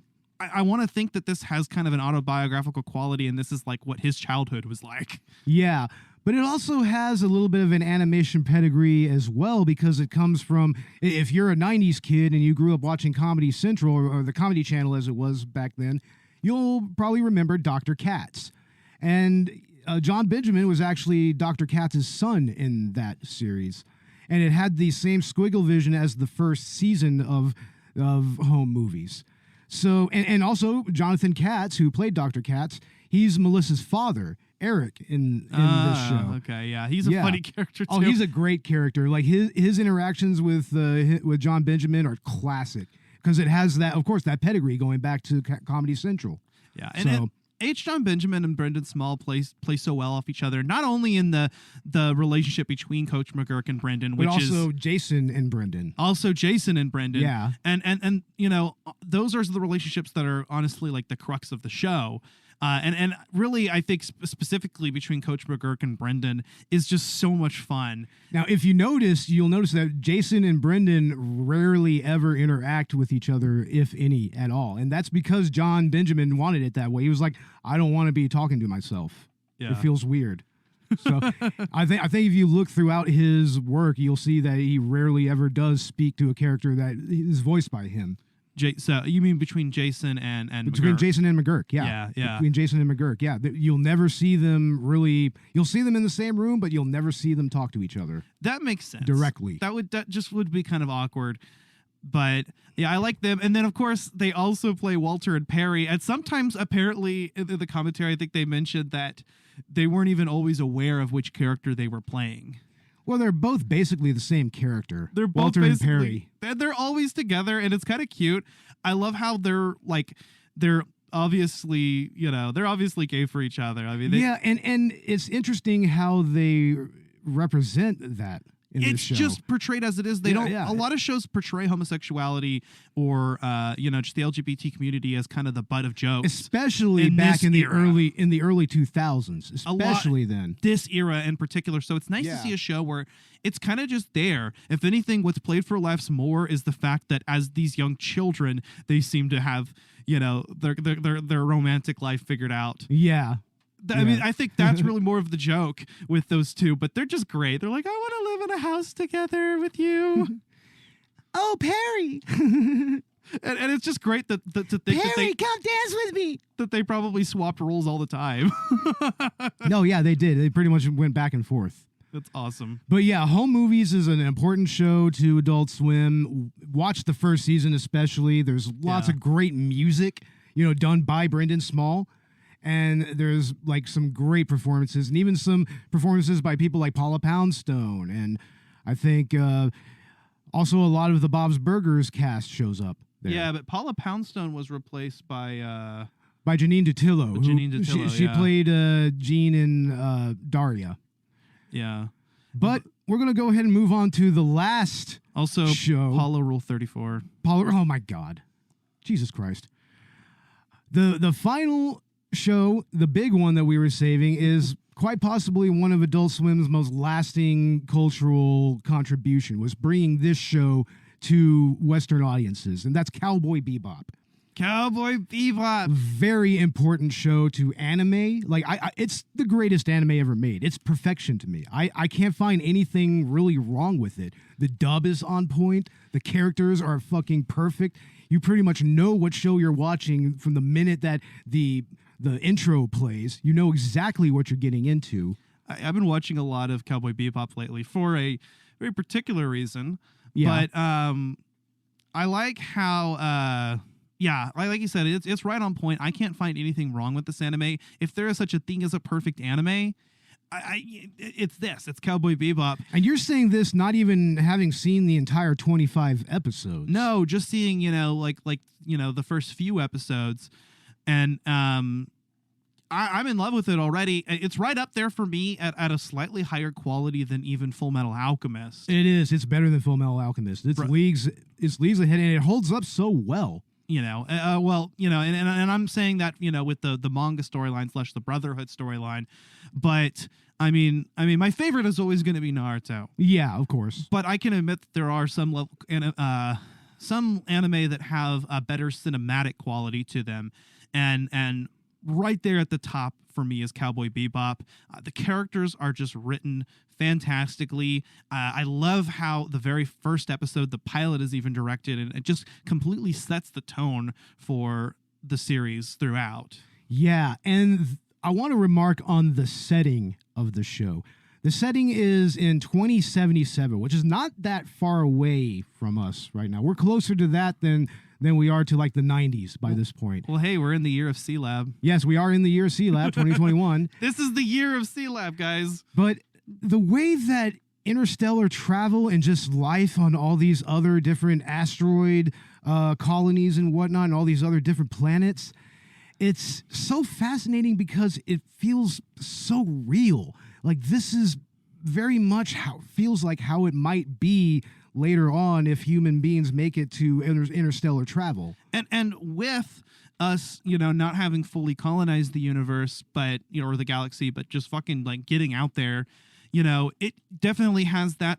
I want to think that this has kind of an autobiographical quality, and this is like what his childhood was like. Yeah, but it also has a little bit of an animation pedigree as well, because it comes from, if you're a 90s kid and you grew up watching Comedy Central, or the Comedy Channel as it was back then, you'll probably remember Dr. Katz. And John Benjamin was actually Dr. Katz's son in that series. And it had the same squiggle vision as the first season of Home Movies. So, and also Jonathan Katz, who played Dr. Katz, he's Melissa's father, Eric, in this show. Okay, yeah, he's a funny character too. Oh, he's a great character. Like his interactions with John Benjamin are classic, because it has that, of course, that pedigree going back to Comedy Central. Yeah, H. John Benjamin and Brendan Small play so well off each other, not only in the relationship between Coach McGurk and Brendan, which but also is Jason and Brendan. Also Jason and Brendan. Yeah. And you know, those are the relationships that are honestly like the crux of the show. And really, I think specifically between Coach McGurk and Brendan is just so much fun. Now, if you notice, you'll notice that Jason and Brendan rarely ever interact with each other, if any, at all. And that's because John Benjamin wanted it that way. He was like, I don't want to be talking to myself. Yeah. It feels weird. So I think if you look throughout his work, you'll see that he rarely ever does speak to a character that is voiced by him. So you mean between Jason and between McGurk? Jason and McGurk, yeah. Between Jason and McGurk, yeah. You'll never see them really. You'll see them in the same room, but you'll never see them talk to each other. That makes sense directly. That just would be kind of awkward. But yeah, I like them. And then of course they also play Walter and Perry. And sometimes apparently in the commentary, I think they mentioned that they weren't even always aware of which character they were playing. Well, they're both basically the same character. They're both Walter and Perry. They're always together, and it's kind of cute. I love how they're obviously, they're obviously gay for each other. I mean, and it's interesting how they represent that. It's just portrayed as it is. They don't. Yeah. A lot of shows portray homosexuality or just the LGBT community as kind of the butt of jokes, especially back in the early 2000s, especially then. This era in particular. So it's nice to see a show where it's kind of just there. If anything, what's played for laughs more is the fact that as these young children, they seem to have their romantic life figured out. Yeah. I mean, I think that's really more of the joke with those two, but they're just great. They're like, I want to live in a house together with you. Oh, Perry. and it's just great to think Perry, come dance with me. That they probably swapped roles all the time. No, yeah, they did. They pretty much went back and forth. That's awesome. But yeah, Home Movies is an important show to Adult Swim. Watch the first season especially. There's lots of great music, done by Brendan Small. And there's like some great performances, and even some performances by people like Paula Poundstone. And I think also a lot of the Bob's Burgers cast shows up there. Yeah, but Paula Poundstone was replaced by Janine Dutillo. Janine Dutillo, she played Jean in Daria. Yeah. But we're going to go ahead and move on to the last show. Paula Rule 34. Oh, my God. Jesus Christ. The final show, the big one that we were saving, is quite possibly one of Adult Swim's most lasting cultural contribution, was bringing this show to Western audiences, and that's Cowboy Bebop. Cowboy Bebop. Very important show to anime. Like, it's the greatest anime ever made. It's perfection to me. I can't find anything really wrong with it. The dub is on point. The characters are fucking perfect. You pretty much know what show you're watching from the minute that the intro plays. You know exactly what you're getting into. I've been watching a lot of Cowboy Bebop lately for a very particular reason. Yeah. But I like how, like you said, it's right on point. I can't find anything wrong with this anime. If there is such a thing as a perfect anime, it's Cowboy Bebop. And you're saying this not even having seen the entire 25 episodes. No, just seeing, the first few episodes. And I'm in love with it already. It's right up there for me at a slightly higher quality than even Full Metal Alchemist. It is. It's better than Full Metal Alchemist. It's leagues ahead, and it holds up so well. And I'm saying that, with the manga storyline / the Brotherhood storyline. But I mean, my favorite is always going to be Naruto. Yeah, of course. But I can admit that there are some anime that have a better cinematic quality to them. And right there at the top for me is Cowboy Bebop. The characters are just written fantastically. I love how the very first episode, the pilot, is even directed, and it just completely sets the tone for the series throughout. Yeah, and I want to remark on the setting of the show. The setting is in 2077, which is not that far away from us right now. We're closer to that than we are to like the 90s by this point. Well, hey, we're in the year of Sealab. Yes, we are in the year of Sealab, 2021. This is the year of Sealab, guys. But the way that interstellar travel and just life on all these other different asteroid colonies and whatnot, and all these other different planets, it's so fascinating because it feels so real. Like this is very much feels like how it might be later on if human beings make it to interstellar travel. And with us, not having fully colonized the universe, but or the galaxy, but just fucking like getting out there, it definitely has that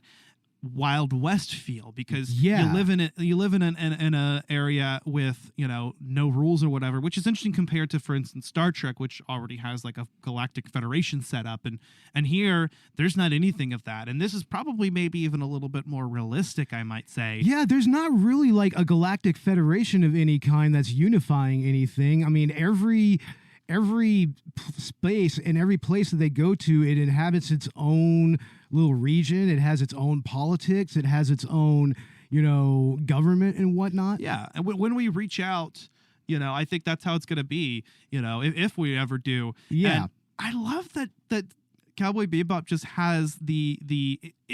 Wild West feel because you live in an area with no rules or whatever, which is interesting compared to, for instance, Star Trek, which already has like a galactic federation set up, and here there's not anything of that, and this is probably maybe even a little bit more realistic, I might say. Yeah, there's not really like a galactic federation of any kind that's unifying anything. I mean, every space and every place that they go to, it inhabits its own little region. It has its own politics. It has its own, government and whatnot. Yeah, and when we reach out, I think that's how it's going to be. If we ever do. Yeah, and I love that Cowboy Bebop just has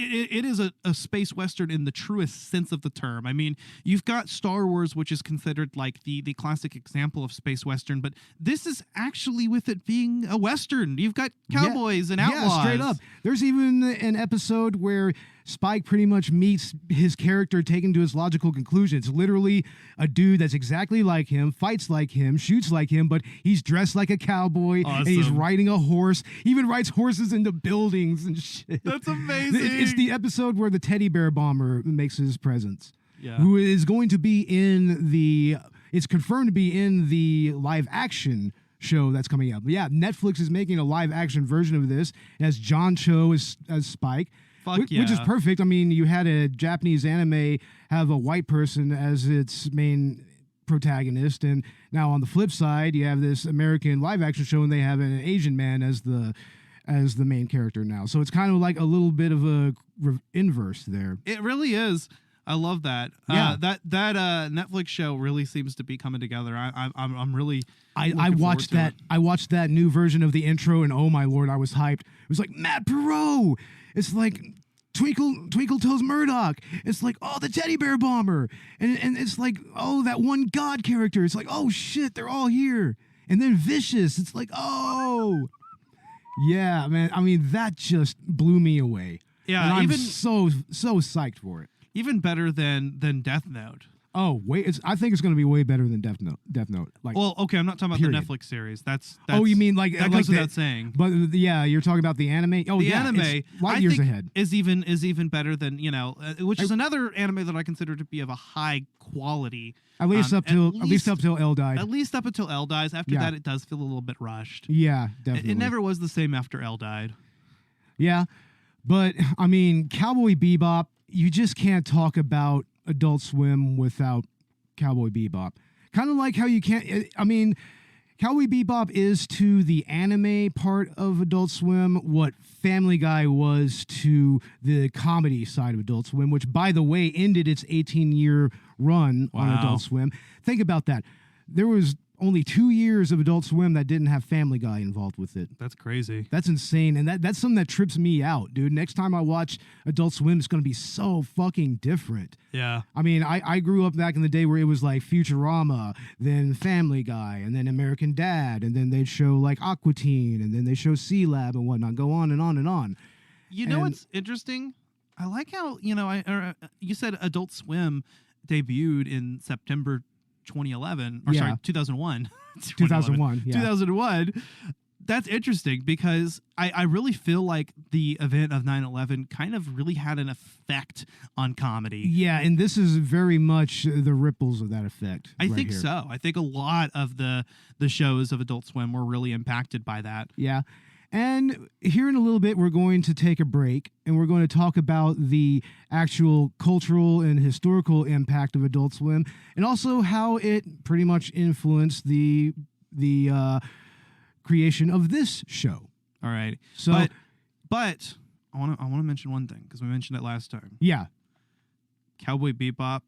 it is a space western in the truest sense of the term. I mean, you've got Star Wars, which is considered like the classic example of space western, but this is actually, with it being a western, you've got cowboys and outlaws. Yeah, straight up. There's even an episode where Spike pretty much meets his character taken to his logical conclusion. It's literally a dude that's exactly like him, fights like him, shoots like him, but he's dressed like a cowboy. Awesome. And he's riding a horse. He even rides horses into buildings and shit. That's amazing. It's the episode where the teddy bear bomber makes his presence. Yeah. Who is going to be it's confirmed to be in the live action show that's coming out. But yeah, Netflix is making a live action version of this. It has John Cho as Spike. Fuck yeah. Which is perfect. I mean, you had a Japanese anime have a white person as its main protagonist, and now on the flip side, you have this American live action show, and they have an Asian man as the main character now. So it's kind of like a little bit of a inverse there. It really is. I love that. Yeah. That Netflix show really seems to be coming together. I'm really. I watched that. I watched that new version of the intro, and oh my lord, I was hyped. It was like Matt Perot. It's like Twinkle Toes Murdoch. It's like, oh, the teddy bear bomber, and it's like, oh, that one god character. It's like, oh shit, they're all here. And then Vicious. It's like, oh, yeah, man. I mean, that just blew me away. Yeah, and I'm so psyched for it. Even better than Death Note. Oh wait, I think it's going to be way better than Death Note. Like, well, okay, I'm not talking about the Netflix series. That's oh, you mean like that like goes without saying. But yeah, you're talking about the anime. Oh, the anime, light years ahead. is even better than which is another anime that I consider to be of a high quality. At least up till L died. At least up until L dies. After that, it does feel a little bit rushed. Yeah, definitely. It never was the same after L died. Yeah, but I mean, Cowboy Bebop. You just can't talk about Adult Swim without Cowboy Bebop. Kind of like how you can't. I mean, Cowboy Bebop is to the anime part of Adult Swim what Family Guy was to the comedy side of Adult Swim, which, by the way, ended its 18-year run on Adult Swim. Think about that. There was only 2 years of Adult Swim that didn't have Family Guy involved with it. That's crazy. That's insane. And that's something that trips me out, dude. Next time I watch Adult Swim, it's going to be so fucking different. Yeah. I mean, I grew up back in the day where it was like Futurama, then Family Guy, and then American Dad, and then they'd show like Aqua Teen, and then they show Sealab and whatnot. Go on and on and on. You know what's interesting? I like how, you said Adult Swim debuted in September 2011, or sorry, 2001. 2001, yeah. 2001. That's interesting because I really feel like the event of 9/11 kind of really had an effect on comedy. Yeah, and this is very much the ripples of that effect. I think so. I think a lot of the shows of Adult Swim were really impacted by that. Yeah. And here in a little bit, we're going to take a break, and we're going to talk about the actual cultural and historical impact of Adult Swim, and also how it pretty much influenced the creation of this show. All right. So, but I want to mention one thing because we mentioned it last time. Yeah. Cowboy Bebop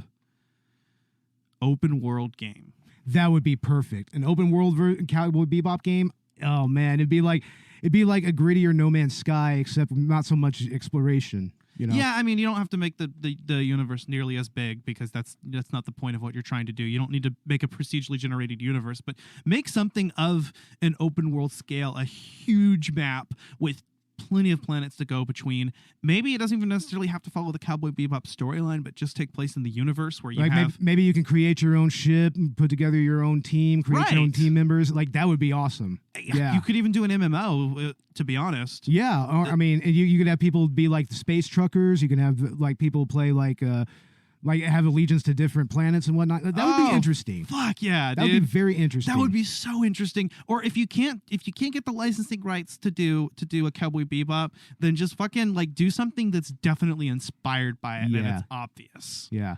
open world game. That would be perfect. An open world Cowboy Bebop game. Oh man, it'd be like a grittier No Man's Sky, except not so much exploration. You know? Yeah, I mean, you don't have to make the universe nearly as big because that's not the point of what you're trying to do. You don't need to make a procedurally generated universe, but make something of an open world scale, a huge map with plenty of planets to go between. Maybe it doesn't even necessarily have to follow the Cowboy Bebop storyline, but just take place in the universe where you have... Maybe you can create your own ship, and put together your own team, create your own team members. Like, that would be awesome. Yeah. You could even do an MMO, to be honest. Yeah. Or, I mean, you could have people be like the space truckers. You can have like people play like have allegiance to different planets and whatnot. That would be interesting. Fuck yeah, that would be very interesting. That would be so interesting. Or if you can't get the licensing rights to do a Cowboy Bebop, then just fucking like do something that's definitely inspired by it and it's obvious. Yeah.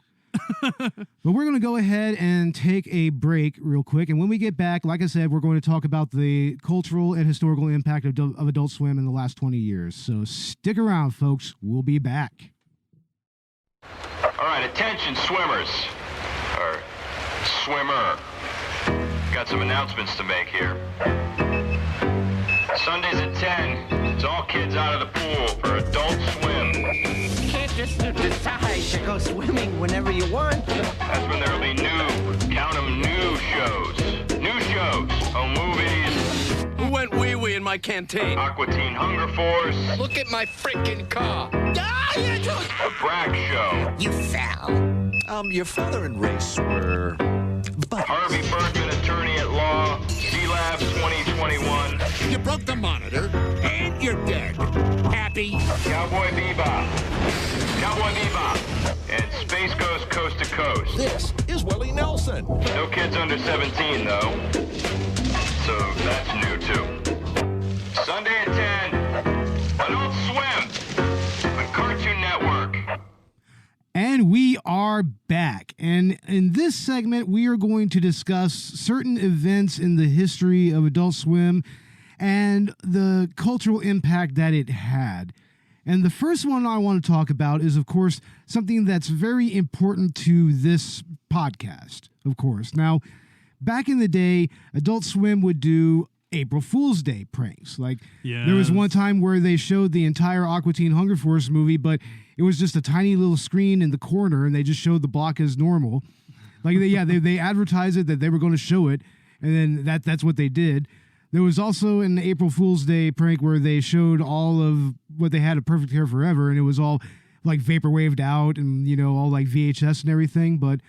But we're going to go ahead and take a break real quick. And when we get back, like I said, we're going to talk about the cultural and historical impact of Adult Swim in the last 20 years. So stick around, folks. We'll be back. All right, attention swimmers, or swimmer. Got some announcements to make here. Sundays at 10, it's all kids out of the pool for Adult Swim. You can't just decide to go swimming whenever you want. That's when there'll be count 'em new shows. New shows, movies. Who went wee-wee in my canteen? Aqua Teen Hunger Force. Look at my freaking car. The Brak Show. You fell. Your father and Race were... Harvey Birdman, attorney at law. Sealab 2021. You broke the monitor, and you're dead. Happy? Cowboy Bebop. Cowboy Bebop. And Space Ghost Coast to Coast. This is Willie Nelson. No kids under 17, though. So that's new, too. Sunday at 10. Adult Swim. On Cartoon Network. And we are back. And in this segment, we are going to discuss certain events in the history of Adult Swim and the cultural impact that it had. And the first one I want to talk about is, of course, something that's very important to this podcast, of course. Now, back in the day, Adult Swim would do April Fool's Day pranks. Like, there was one time where they showed the entire Aqua Teen Hunger Force movie, but it was just a tiny little screen in the corner, and they just showed the block as normal. Like, they advertised it that they were going to show it, and then that's what they did. There was also an April Fool's Day prank where they showed all of what they had at Perfect Hair Forever, and it was all like vaporwaved out and, you know, all like VHS and everything. But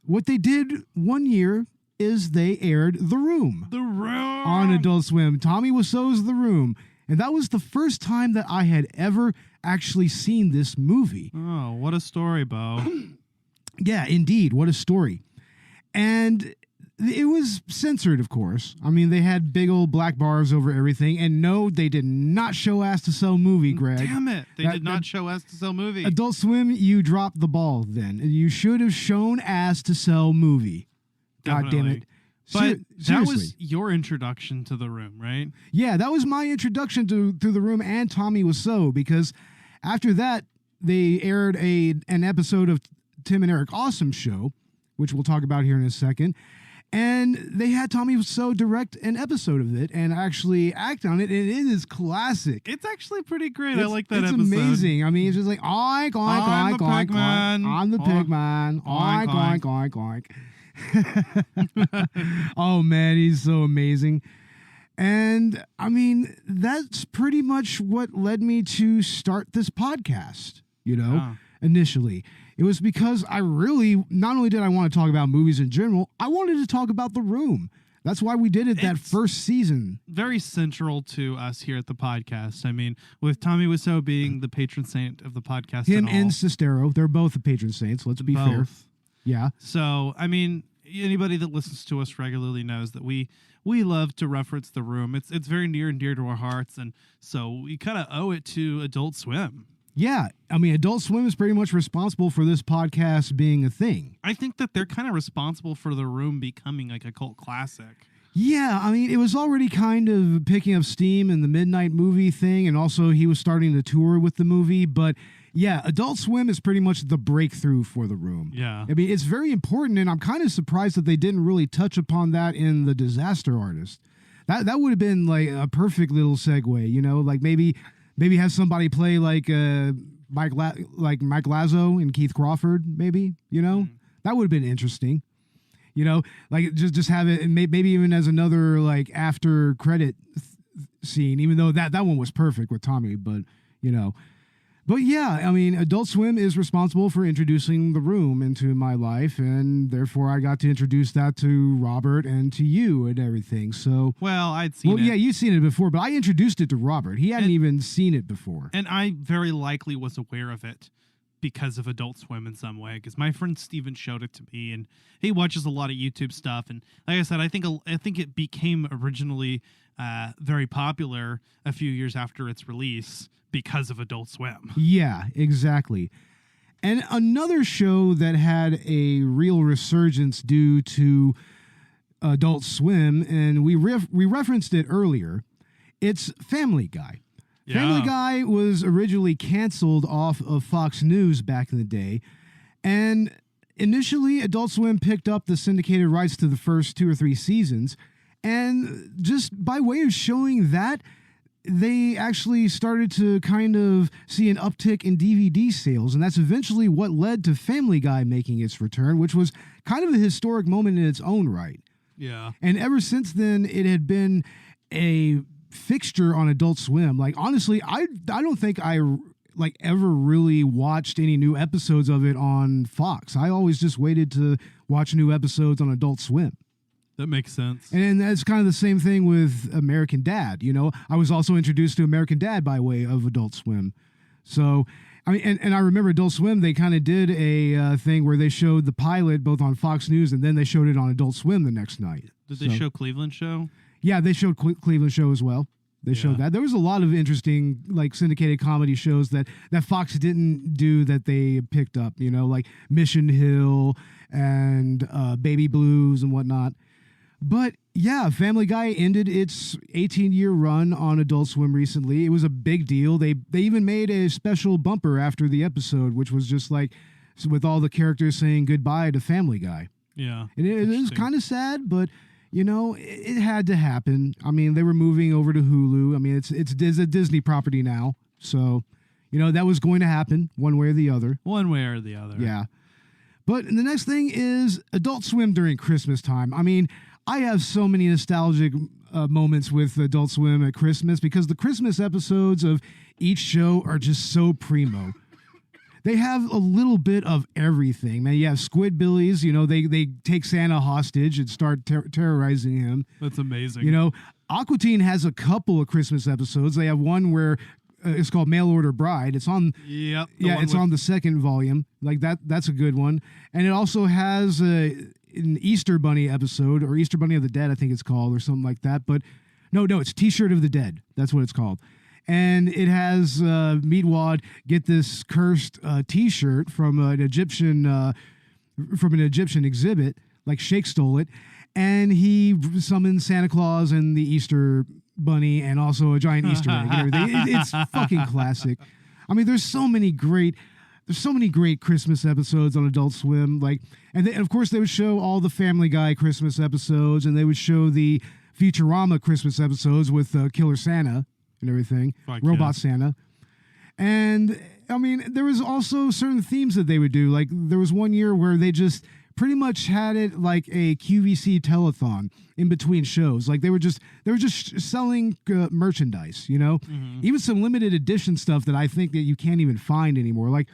what they did one year is they aired The Room. The Room! On Adult Swim. Tommy Wiseau's The Room. And that was the first time that I had ever actually seen this movie. Oh, what a story, Beau. Yeah, indeed. What a story. And it was censored, of course. I mean, they had big old black bars over everything. And no, they did not show ass to sell movie, Greg. Damn it. They did not show ass to sell movie. Adult Swim, you dropped the ball then. You should have shown ass to sell movie. God damn it. But that was your introduction to The Room, right? Yeah, that was my introduction to The Room and Tommy Wiseau, because after that, they aired an episode of Tim and Eric Awesome Show, which we'll talk about here in a second. And they had Tommy Wiseau direct an episode of it and actually act on it, and it is classic. It's actually pretty great. I like that episode. It's amazing. I mean, it's just like, oink, oink, oink, oink, oink. I'm the pig man. Oink, oink, oink, oink. Oh man, he's so amazing. And I mean, that's pretty much what led me to start this podcast, you know, initially. It was because I really, not only did I want to talk about movies in general, I wanted to talk about The Room. That's why we did it that first season. Very central to us here at the podcast. I mean, with Tommy Wiseau being the patron saint of the podcast. Him and Sestero, they're both the patron saints, let's be fair. Yeah. So, I mean, anybody that listens to us regularly knows that we love to reference The Room. It's very near and dear to our hearts, and so we kind of owe it to Adult Swim. Yeah, I mean, Adult Swim is pretty much responsible for this podcast being a thing. I think that they're kind of responsible for The Room becoming like a cult classic. Yeah, I mean, it was already kind of picking up steam in the midnight movie thing, and also he was starting to tour with the movie, but yeah, Adult Swim is pretty much the breakthrough for The Room. Yeah. I mean, it's very important, and I'm kind of surprised that they didn't really touch upon that in The Disaster Artist. That would have been like a perfect little segue, you know, like maybe Maybe have somebody play like Mike Lazo and Keith Crawford, maybe, that would have been interesting. Like just have it, and maybe even as another like after credit scene, even though that one was perfect with Tommy, but yeah, I mean, Adult Swim is responsible for introducing The Room into my life, and therefore I got to introduce that to Robert and to you and everything. So, well, I'd seen it. Well, yeah, you've seen it before, but I introduced it to Robert. He hadn't even seen it before. And I very likely was aware of it because of Adult Swim in some way, because my friend Steven showed it to me, and he watches a lot of YouTube stuff. And like I said, I think it became originally very popular a few years after its release because of Adult Swim. Yeah, exactly. And another show that had a real resurgence due to Adult Swim, and we referenced it earlier, it's Family Guy. Yeah. Family Guy was originally canceled off of Fox News back in the day, and initially Adult Swim picked up the syndicated rights to the first 2 or 3 seasons, and just by way of showing that, they actually started to kind of see an uptick in DVD sales, and that's eventually what led to Family Guy making its return, which was kind of a historic moment in its own right. Yeah. And ever since then, it had been a fixture on Adult Swim. Like, honestly, I don't think I like ever really watched any new episodes of it on Fox. I always just waited to watch new episodes on Adult Swim. That makes sense. And that's kind of the same thing with American Dad. I was also introduced to American Dad by way of Adult Swim. So, I mean, and I remember Adult Swim, they kind of did a thing where they showed the pilot both on Fox News, and then they showed it on Adult Swim the next night. Did they show Cleveland Show? Yeah, they showed Cleveland Show as well. They showed that. There was a lot of interesting, like, syndicated comedy shows that Fox didn't do that they picked up, like Mission Hill and Baby Blues and whatnot. But yeah, Family Guy ended its 18-year run on Adult Swim recently. It was a big deal. They even made a special bumper after the episode, which was just like with all the characters saying goodbye to Family Guy. Yeah. And it is kind of sad, but it had to happen. I mean, they were moving over to Hulu. I mean, it's a Disney property now, so that was going to happen one way or the other. One way or the other. Yeah. But the next thing is Adult Swim during Christmas time. I mean, I have so many nostalgic moments with Adult Swim at Christmas because the Christmas episodes of each show are just so primo. They have a little bit of everything. Man, you have Squidbillies, they take Santa hostage and start terrorizing him. That's amazing. Aqua Teen has a couple of Christmas episodes. They have one where it's called Mail Order Bride. It's on it's on the second volume. Like that's a good one. And it also has an Easter Bunny episode, or Easter Bunny of the Dead, I think it's called, or something like that. But no, it's T-Shirt of the Dead. That's what it's called. And it has Meatwad get this cursed T-shirt from an Egyptian exhibit, like Shake stole it, and he summons Santa Claus and the Easter Bunny, and also a giant Easter egg and everything. It's fucking classic. I mean, there's so many great Christmas episodes on Adult Swim. And of course they would show all the Family Guy Christmas episodes, and they would show the Futurama Christmas episodes with Killer Santa and everything, Robot Santa. And I mean, there was also certain themes that they would do. Like there was one year where they just pretty much had it like a QVC telethon in between shows. Like they were just selling merchandise, even some limited edition stuff that I think that you can't even find anymore. Like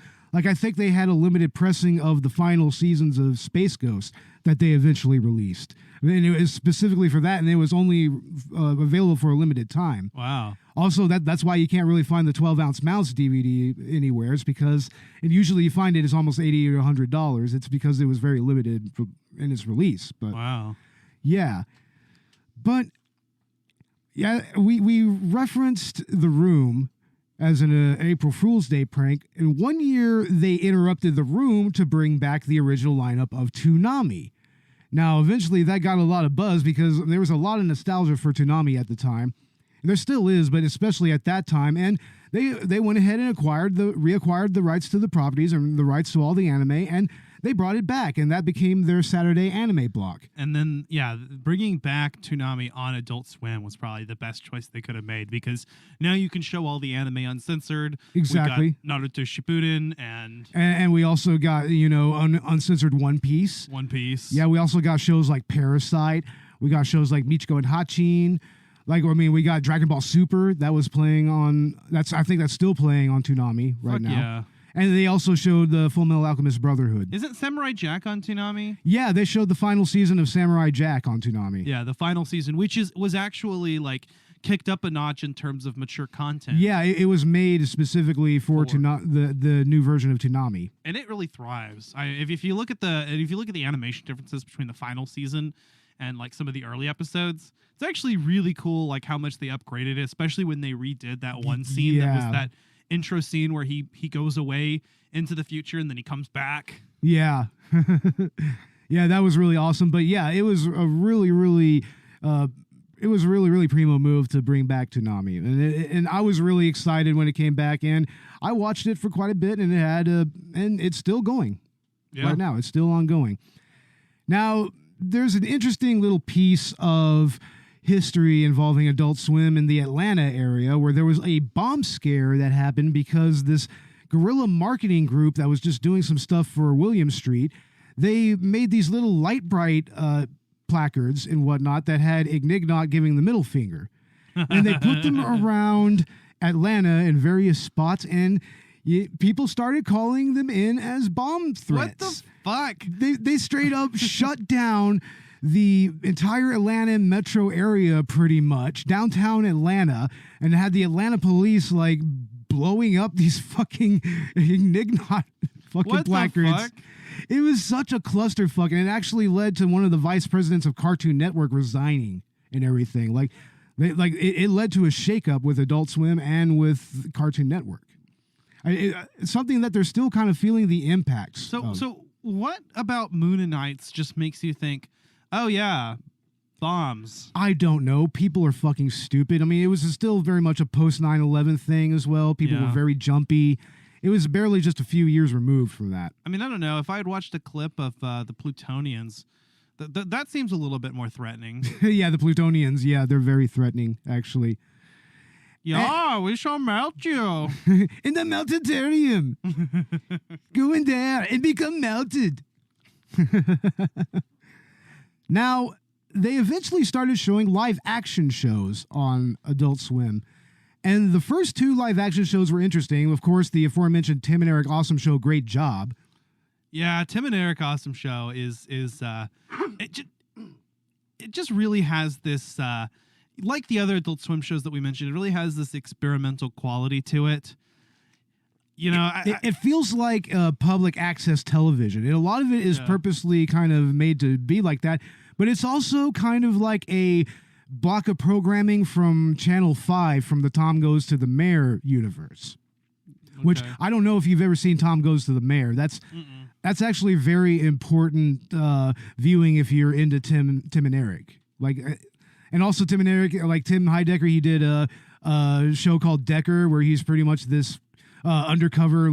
I think they had a limited pressing of the final seasons of Space Ghost that they eventually released. And it was specifically for that, and it was only available for a limited time. Wow. Also, that's why you can't really find the 12-ounce mouse DVD anywhere. It's because, and usually you find it is almost $80 or $100. It's because it was very limited in its release. But wow. Yeah. But yeah, we referenced The Room as an April Fool's Day prank, and one year they interrupted The Room to bring back the original lineup of Toonami. Now, eventually that got a lot of buzz because there was a lot of nostalgia for Toonami at the time. And there still is, but especially at that time. And they went ahead and reacquired the rights to the properties and the rights to all the anime, and they brought it back, and that became their Saturday anime block. And then, yeah, bringing back Toonami on Adult Swim was probably the best choice they could have made, because now you can show all the anime uncensored. Exactly. We got Naruto Shippuden and we also got, uncensored One Piece. One Piece. Yeah, we also got shows like Parasite. We got shows like Michiko and Hachin. We got Dragon Ball Super that was playing on. I think that's still playing on Toonami right now. Yeah. And they also showed the Full Metal Alchemist Brotherhood. Isn't Samurai Jack on Toonami? Yeah, they showed the final season of Samurai Jack on Toonami. Yeah, the final season, which was actually like kicked up a notch in terms of mature content. Yeah, it was made specifically for the new version of Toonami, and it really thrives. If you look at the animation differences between the final season and like some of the early episodes, it's actually really cool, like how much they upgraded it, especially when they redid that one scene that was that intro scene where he goes away into the future and then he comes back. Yeah. Yeah, that was really awesome. But yeah, it was a really, really primo move to bring back Toonami. And I was really excited when it came back, and I watched it for quite a bit, and and it's still going. Yeah. Right now. It's still ongoing. Now, there's an interesting little piece of history involving Adult Swim in the Atlanta area, where there was a bomb scare that happened because this guerrilla marketing group that was just doing some stuff for William Street, they made these little light bright placards and whatnot that had Ignignot giving the middle finger. And they put them around Atlanta in various spots, and people started calling them in as bomb threats. What the fuck? They straight up shut down the entire Atlanta metro area, pretty much, downtown Atlanta, and had the Atlanta police like blowing up these fucking Ignignot fucking placards. The fuck? It was such a clusterfuck, and it actually led to one of the vice presidents of Cartoon Network resigning and everything. It led to a shakeup with Adult Swim and with Cartoon Network. It's something that they're still kind of feeling the impacts. So what about Moon and Knights just makes you think, oh yeah, bombs? I don't know. People are fucking stupid. I mean, it was still very much a post 9/11 thing as well. People were very jumpy. It was barely just a few years removed from that. I mean, I don't know. If I had watched a clip of the Plutonians, that seems a little bit more threatening. Yeah, the Plutonians. Yeah, they're very threatening, actually. Yeah, we shall melt you. In the meltitarium. Go in there and become melted. Now, they eventually started showing live action shows on Adult Swim. And the first two live action shows were interesting. Of course, the aforementioned Tim and Eric Awesome Show, Great Job. Yeah, Tim and Eric Awesome Show is it just really has this like the other Adult Swim shows that we mentioned, it really has this experimental quality to it. You know, it feels like public access television. And a lot of it is purposely kind of made to be like that, but it's also kind of like a block of programming from Channel 5 from the Tom Goes to the Mayor universe. Okay. Which I don't know if you've ever seen Tom Goes to the Mayor. That's actually very important viewing if you're into Tim and Eric. And also Tim and Eric, like Tim Heidecker, he did a show called Decker where he's pretty much this undercover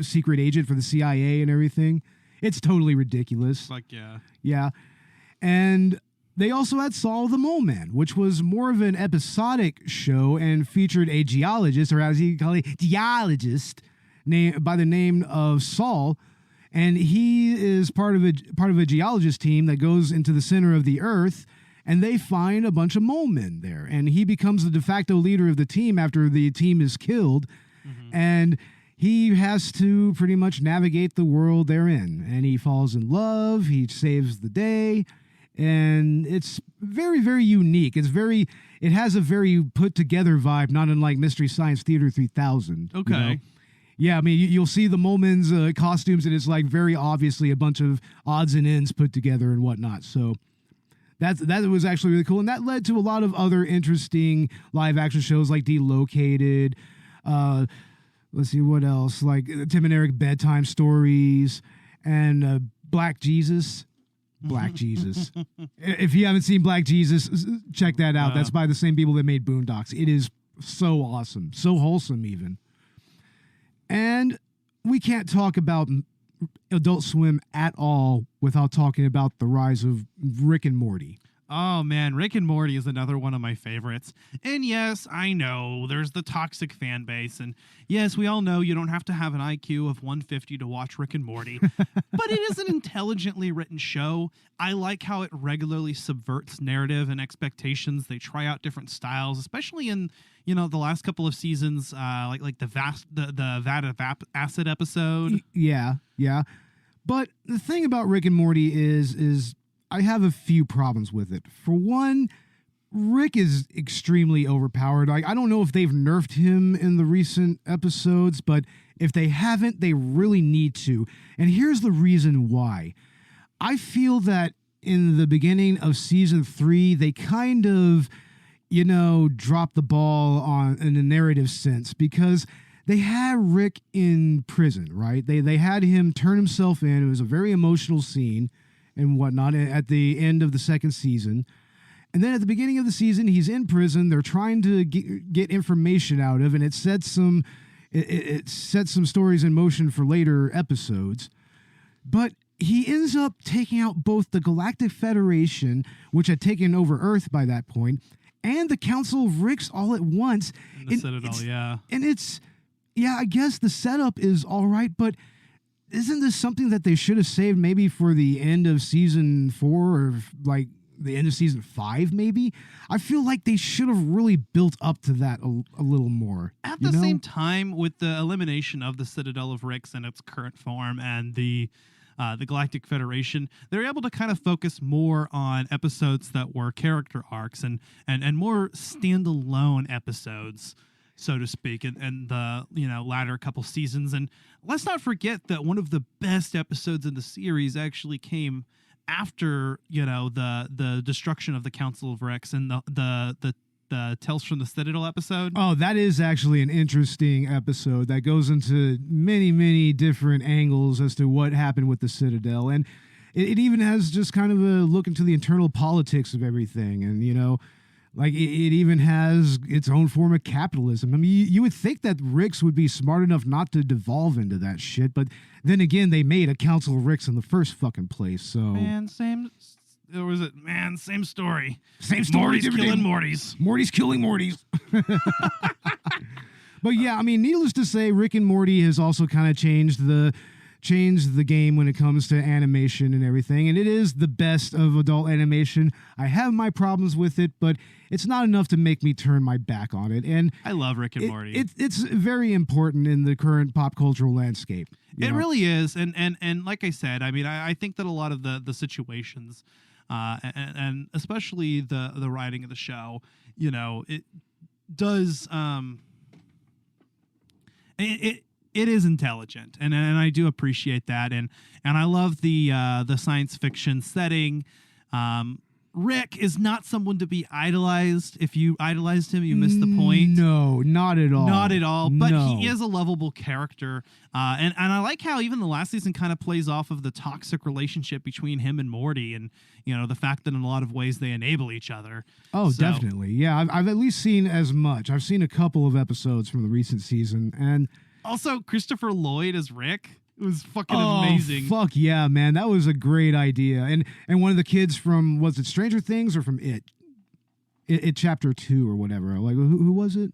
secret agent for the CIA and everything. It's totally ridiculous. Yeah. And they also had Saul the Mole Man, which was more of an episodic show and featured a geologist, or as he called it, geologist, by the name of Saul. And he is part of a geologist team that goes into the center of the Earth, and they find a bunch of mole men there. And he becomes the de facto leader of the team after the team is killed. Mm-hmm. And he has to pretty much navigate the world they're in. And he falls in love. He saves the day. And it's very, very unique. It has a very put together vibe, not unlike Mystery Science Theater 3000. Okay. You know? Yeah, I mean, you'll see the Moleman's costumes, and it's like very obviously a bunch of odds and ends put together and whatnot. So that was actually really cool. And that led to a lot of other interesting live action shows like Delocated. Let's see what else, like Tim and Eric Bedtime Stories and Black Jesus. Black Jesus. If you haven't seen Black Jesus, check that out. That's by the same people that made Boondocks. It is so awesome, so wholesome even. And we can't talk about Adult Swim at all without talking about the rise of Rick and Morty. Oh man, Rick and Morty is another one of my favorites. And yes, I know there's the toxic fan base. And yes, we all know you don't have to have an IQ of 150 to watch Rick and Morty. But it is an intelligently written show. I like how it regularly subverts narrative and expectations. They try out different styles, especially in, you know, the last couple of seasons, like the Vat of Acid episode. Yeah. But the thing about Rick and Morty is I have a few problems with it. For one, Rick is extremely overpowered. I don't know if they've nerfed him in the recent episodes, but if they haven't, they really need to. And here's the reason why. I feel that in the beginning of season 3, they kind of, you know, dropped the ball in a narrative sense, because they had Rick in prison, right? They had him turn himself in. It was a very emotional scene and whatnot at the end of the second season. And then at the beginning of the season, he's in prison. They're trying to get information out of, and it sets some stories in motion for later episodes. But he ends up taking out both the Galactic Federation, which had taken over Earth by that point, and the Council of Ricks all at once. And the Citadel, yeah. And I guess the setup is all right, but isn't this something that they should have saved maybe for the end of season 4 or like the end of season 5 maybe? I feel like they should have really built up to that a little more. At the same time, with the elimination of the Citadel of Ricks in its current form and the Galactic Federation, they're able to kind of focus more on episodes that were character arcs and more standalone episodes, so to speak, in the, you know, latter couple seasons. And let's not forget that one of the best episodes in the series actually came after, you know, the destruction of the Council of Rex and the Tales from the Citadel episode. Oh, that is actually an interesting episode that goes into many, many different angles as to what happened with the Citadel. And it even has just kind of a look into the internal politics of everything. And, you know, like, it even has its own form of capitalism. I mean, you would think that Ricks would be smart enough not to devolve into that shit, but then again, they made a Council of Ricks in the first fucking place, so... Man, same story. Same story. Morty's killing Mortys. Morty's killing Mortys. But yeah, I mean, needless to say, Rick and Morty has also kind of changed the game when it comes to animation and everything, and it is the best of adult animation. I have my problems with it, but it's not enough to make me turn my back on it. And I love Rick and Morty. It's very important in the current pop cultural landscape. It really is, and like I said, I mean, I think that a lot of the situations, and especially the writing of the show, you know, it does it is intelligent, and I do appreciate that, and I love the science fiction setting. Rick is not someone to be idolized. If you idolized him, you missed the point. No, not at all. Not at all. But he is a lovable character, and I like how even the last season kind of plays off of the toxic relationship between him and Morty, and, you know, the fact that in a lot of ways they enable each other. Oh, so, definitely. Yeah, I've at least seen as much. I've seen a couple of episodes from the recent season, and also Christopher Lloyd as Rick. It was fucking amazing. Fuck yeah, man. That was a great idea. And one of the kids from, was it Stranger Things or from It Chapter 2 or whatever. Like, who was it?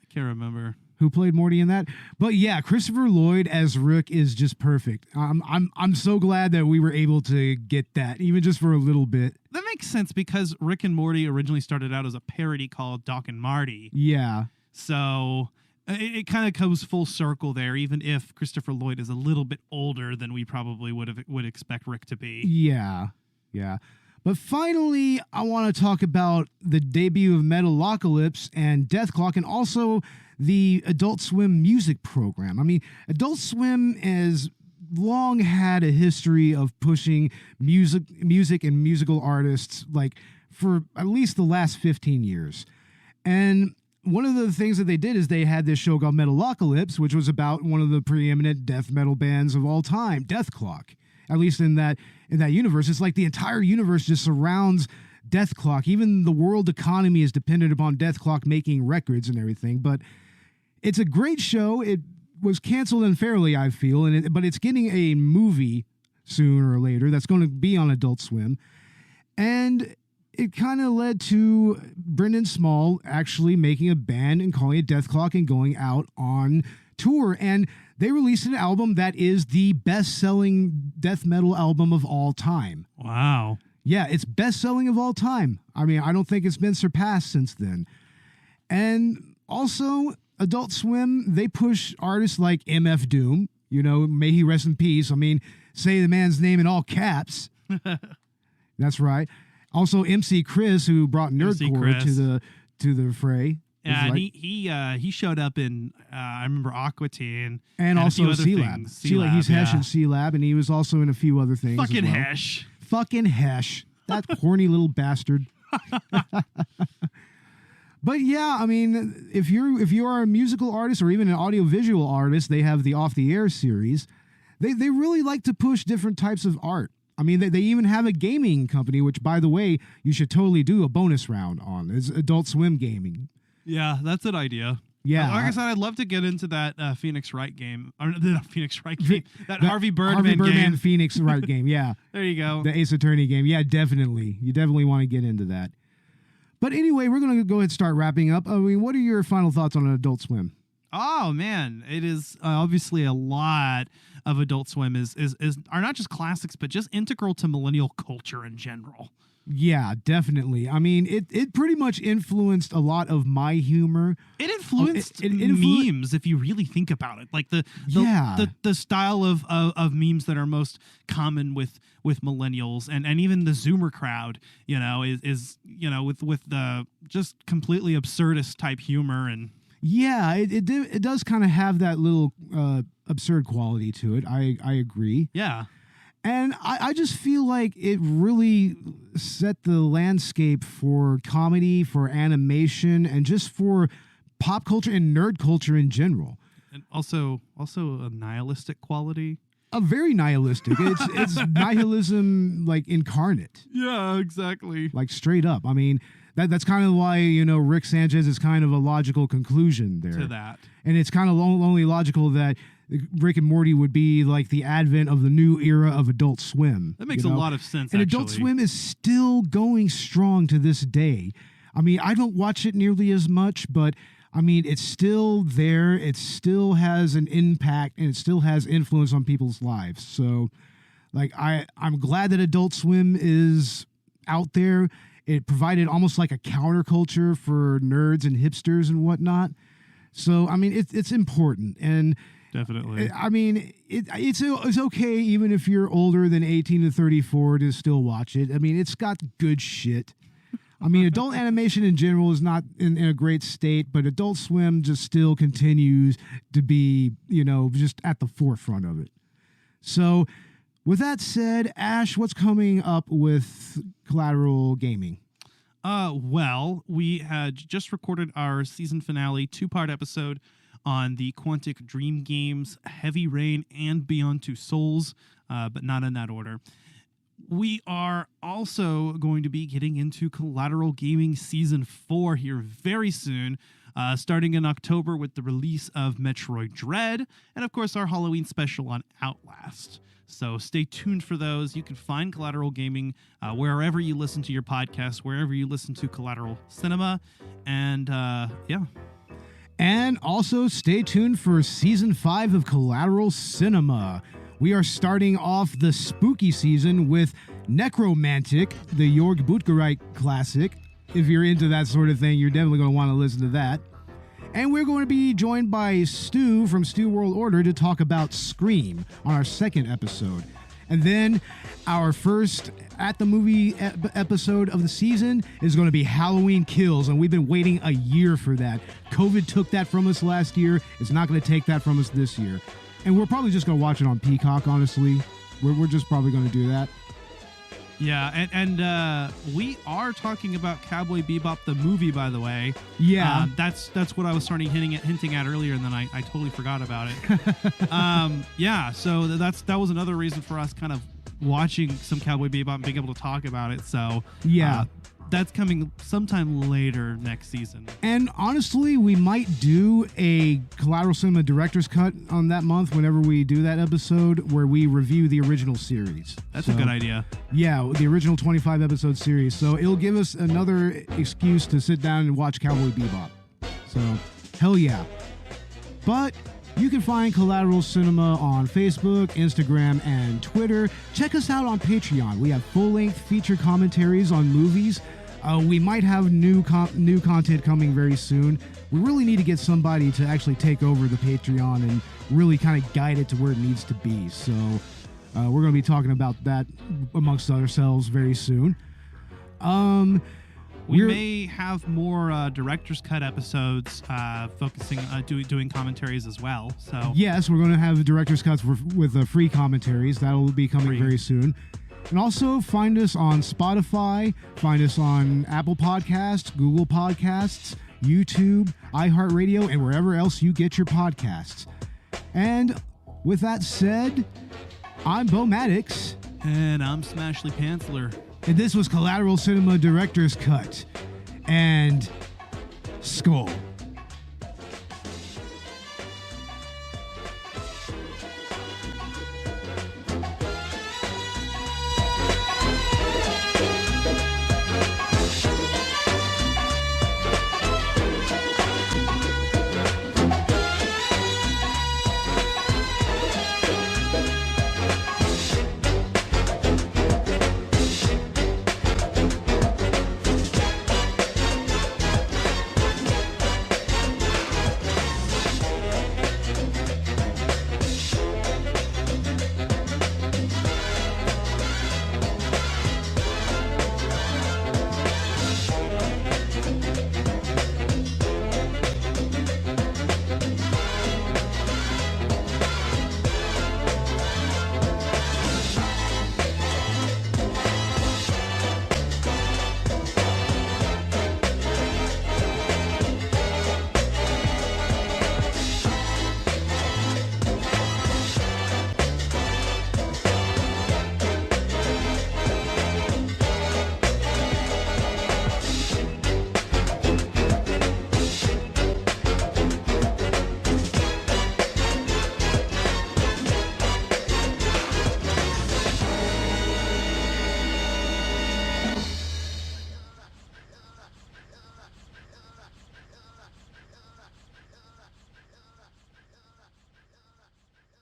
I can't remember. Who played Morty in that? But yeah, Christopher Lloyd as Rick is just perfect. I'm so glad that we were able to get that, even just for a little bit. That makes sense, because Rick and Morty originally started out as a parody called Doc and Marty. Yeah. So it kind of comes full circle there, even if Christopher Lloyd is a little bit older than we probably would expect Rick to be. Yeah. But finally, I want to talk about the debut of Metalocalypse and Death Clock, and also the Adult Swim music program. I mean, Adult Swim has long had a history of pushing music and musical artists, like, for at least the last 15 years. And one of the things that they did is they had this show called Metalocalypse, which was about one of the preeminent death metal bands of all time, Death Clock. At least in that universe, it's like the entire universe just surrounds Death Clock. Even the world economy is dependent upon Death Clock making records and everything. But it's a great show. was canceled unfairly, I feel, but it's getting a movie sooner or later that's going to be on Adult Swim. And it kind of led to Brendan Small actually making a band and calling it Death Clock and going out on tour. And they released an album that is the best-selling death metal album of all time. Wow. Yeah, it's best-selling of all time. I mean, I don't think it's been surpassed since then. And also, Adult Swim, they push artists like MF Doom. You know, may he rest in peace. I mean, say the man's name in all caps. That's right. Also, MC Chris, who brought Nerdcore to the fray. Yeah, and he showed up in I remember Aqua and also Sealab. He's Hesh in Sealab, and he was also in a few other things. Fucking Hesh. Fucking Hesh. That corny little bastard. But yeah, I mean, if you are a musical artist or even an audiovisual artist, they have the Off the Air series. They really like to push different types of art. I mean, they even have a gaming company, which, by the way, you should totally do a bonus round on. It's Adult Swim Gaming. Yeah, that's an idea. Yeah. Like I said, I'd love to get into that Phoenix Wright game. Or not Phoenix Wright game. That Harvey Birdman game. Phoenix Wright game, yeah. There you go. The Ace Attorney game. Yeah, definitely. You definitely want to get into that. But anyway, we're going to go ahead and start wrapping up. I mean, what are your final thoughts on Adult Swim? Oh, man. It is obviously a lot of Adult Swim are not just classics, but just integral to millennial culture in general. Yeah, definitely. I mean, it pretty much influenced a lot of my humor. It influenced memes, if you really think about it. Like the style of memes that are most common with millennials and even the Zoomer crowd, you know, is you know, with the just completely absurdist type humor. And yeah, it does kind of have that little absurd quality to it. I agree. Yeah. And I just feel like it really set the landscape for comedy, for animation, and just for pop culture and nerd culture in general. And also a nihilistic quality. A very nihilistic. It's nihilism like incarnate. Yeah, exactly. Like straight up. I mean, that's kind of why, you know, Rick Sanchez is kind of a logical conclusion there. To that. And it's kind of only logical that Rick and Morty would be like the advent of the new era of Adult Swim. That makes a lot of sense, and actually. Adult Swim is still going strong to this day. I mean, I don't watch it nearly as much, but I mean, it's still there. It still has an impact, and it still has influence on people's lives. So, like, I'm glad that Adult Swim is out there. It provided almost like a counterculture for nerds and hipsters and whatnot. So, I mean, it's important. And definitely. I mean, it's okay even if you're older than 18 to 34 to still watch it. I mean, it's got good shit. I mean, adult animation in general is not in a great state, but Adult Swim just still continues to be, you know, just at the forefront of it. So, with that said, Ash, what's coming up with Collateral Gaming? Well, we had just recorded our season finale 2-part episode on the Quantic Dream games Heavy Rain and Beyond Two Souls, but not in that order. We are also going to be getting into Collateral Gaming Season 4 here very soon, starting in October with the release of Metroid Dread, and of course our Halloween special on Outlast. So stay tuned for those. You can find Collateral Gaming wherever you listen to your podcast, wherever you listen to Collateral Cinema, and yeah. And also stay tuned for Season 5 of Collateral Cinema. We are starting off the spooky season with Necromantic, the Jörg Buttgereit classic. If you're into that sort of thing, you're definitely going to want to listen to that. And we're going to be joined by Stu from Stu World Order to talk about Scream on our second episode. And then our first At the Movie episode of the season is going to be Halloween Kills, and we've been waiting a year for that. COVID took that from us last year. It's not going to take that from us this year. And we're probably just going to watch it on Peacock, honestly. We're just probably going to do that. Yeah, and we are talking about Cowboy Bebop, the movie, by the way. Yeah. That's what I was hinting at earlier, and then I totally forgot about it. Yeah, so that was another reason for us kind of watching some Cowboy Bebop and being able to talk about it. So yeah. that's coming sometime later next season. And honestly, we might do a Collateral Cinema Director's Cut on that month whenever we do that episode where we review the original series. That's a good idea. Yeah, the original 25 episode series. So it'll give us another excuse to sit down and watch Cowboy Bebop. So, hell yeah. But you can find Collateral Cinema on Facebook, Instagram, and Twitter. Check us out on Patreon. We have full-length feature commentaries on movies. We might have new content coming very soon. We really need to get somebody to actually take over the Patreon and really kind of guide it to where it needs to be. So we're going to be talking about that amongst ourselves very soon. We may have more director's cut episodes focusing on doing commentaries as well. So yes, we're going to have director's cuts with free commentaries. That will be coming very soon. And also find us on Spotify, find us on Apple Podcasts, Google Podcasts, YouTube, iHeartRadio, and wherever else you get your podcasts. And with that said, I'm Beau Maddox. And I'm Smashley Pantler. And this was Collateral Cinema Director's Cut. And Skull.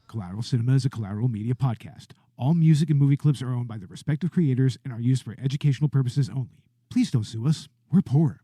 Collateral Cinema is a Collateral Media podcast. All music and movie clips are owned by their respective creators and are used for educational purposes only. Please don't sue us. We're poor.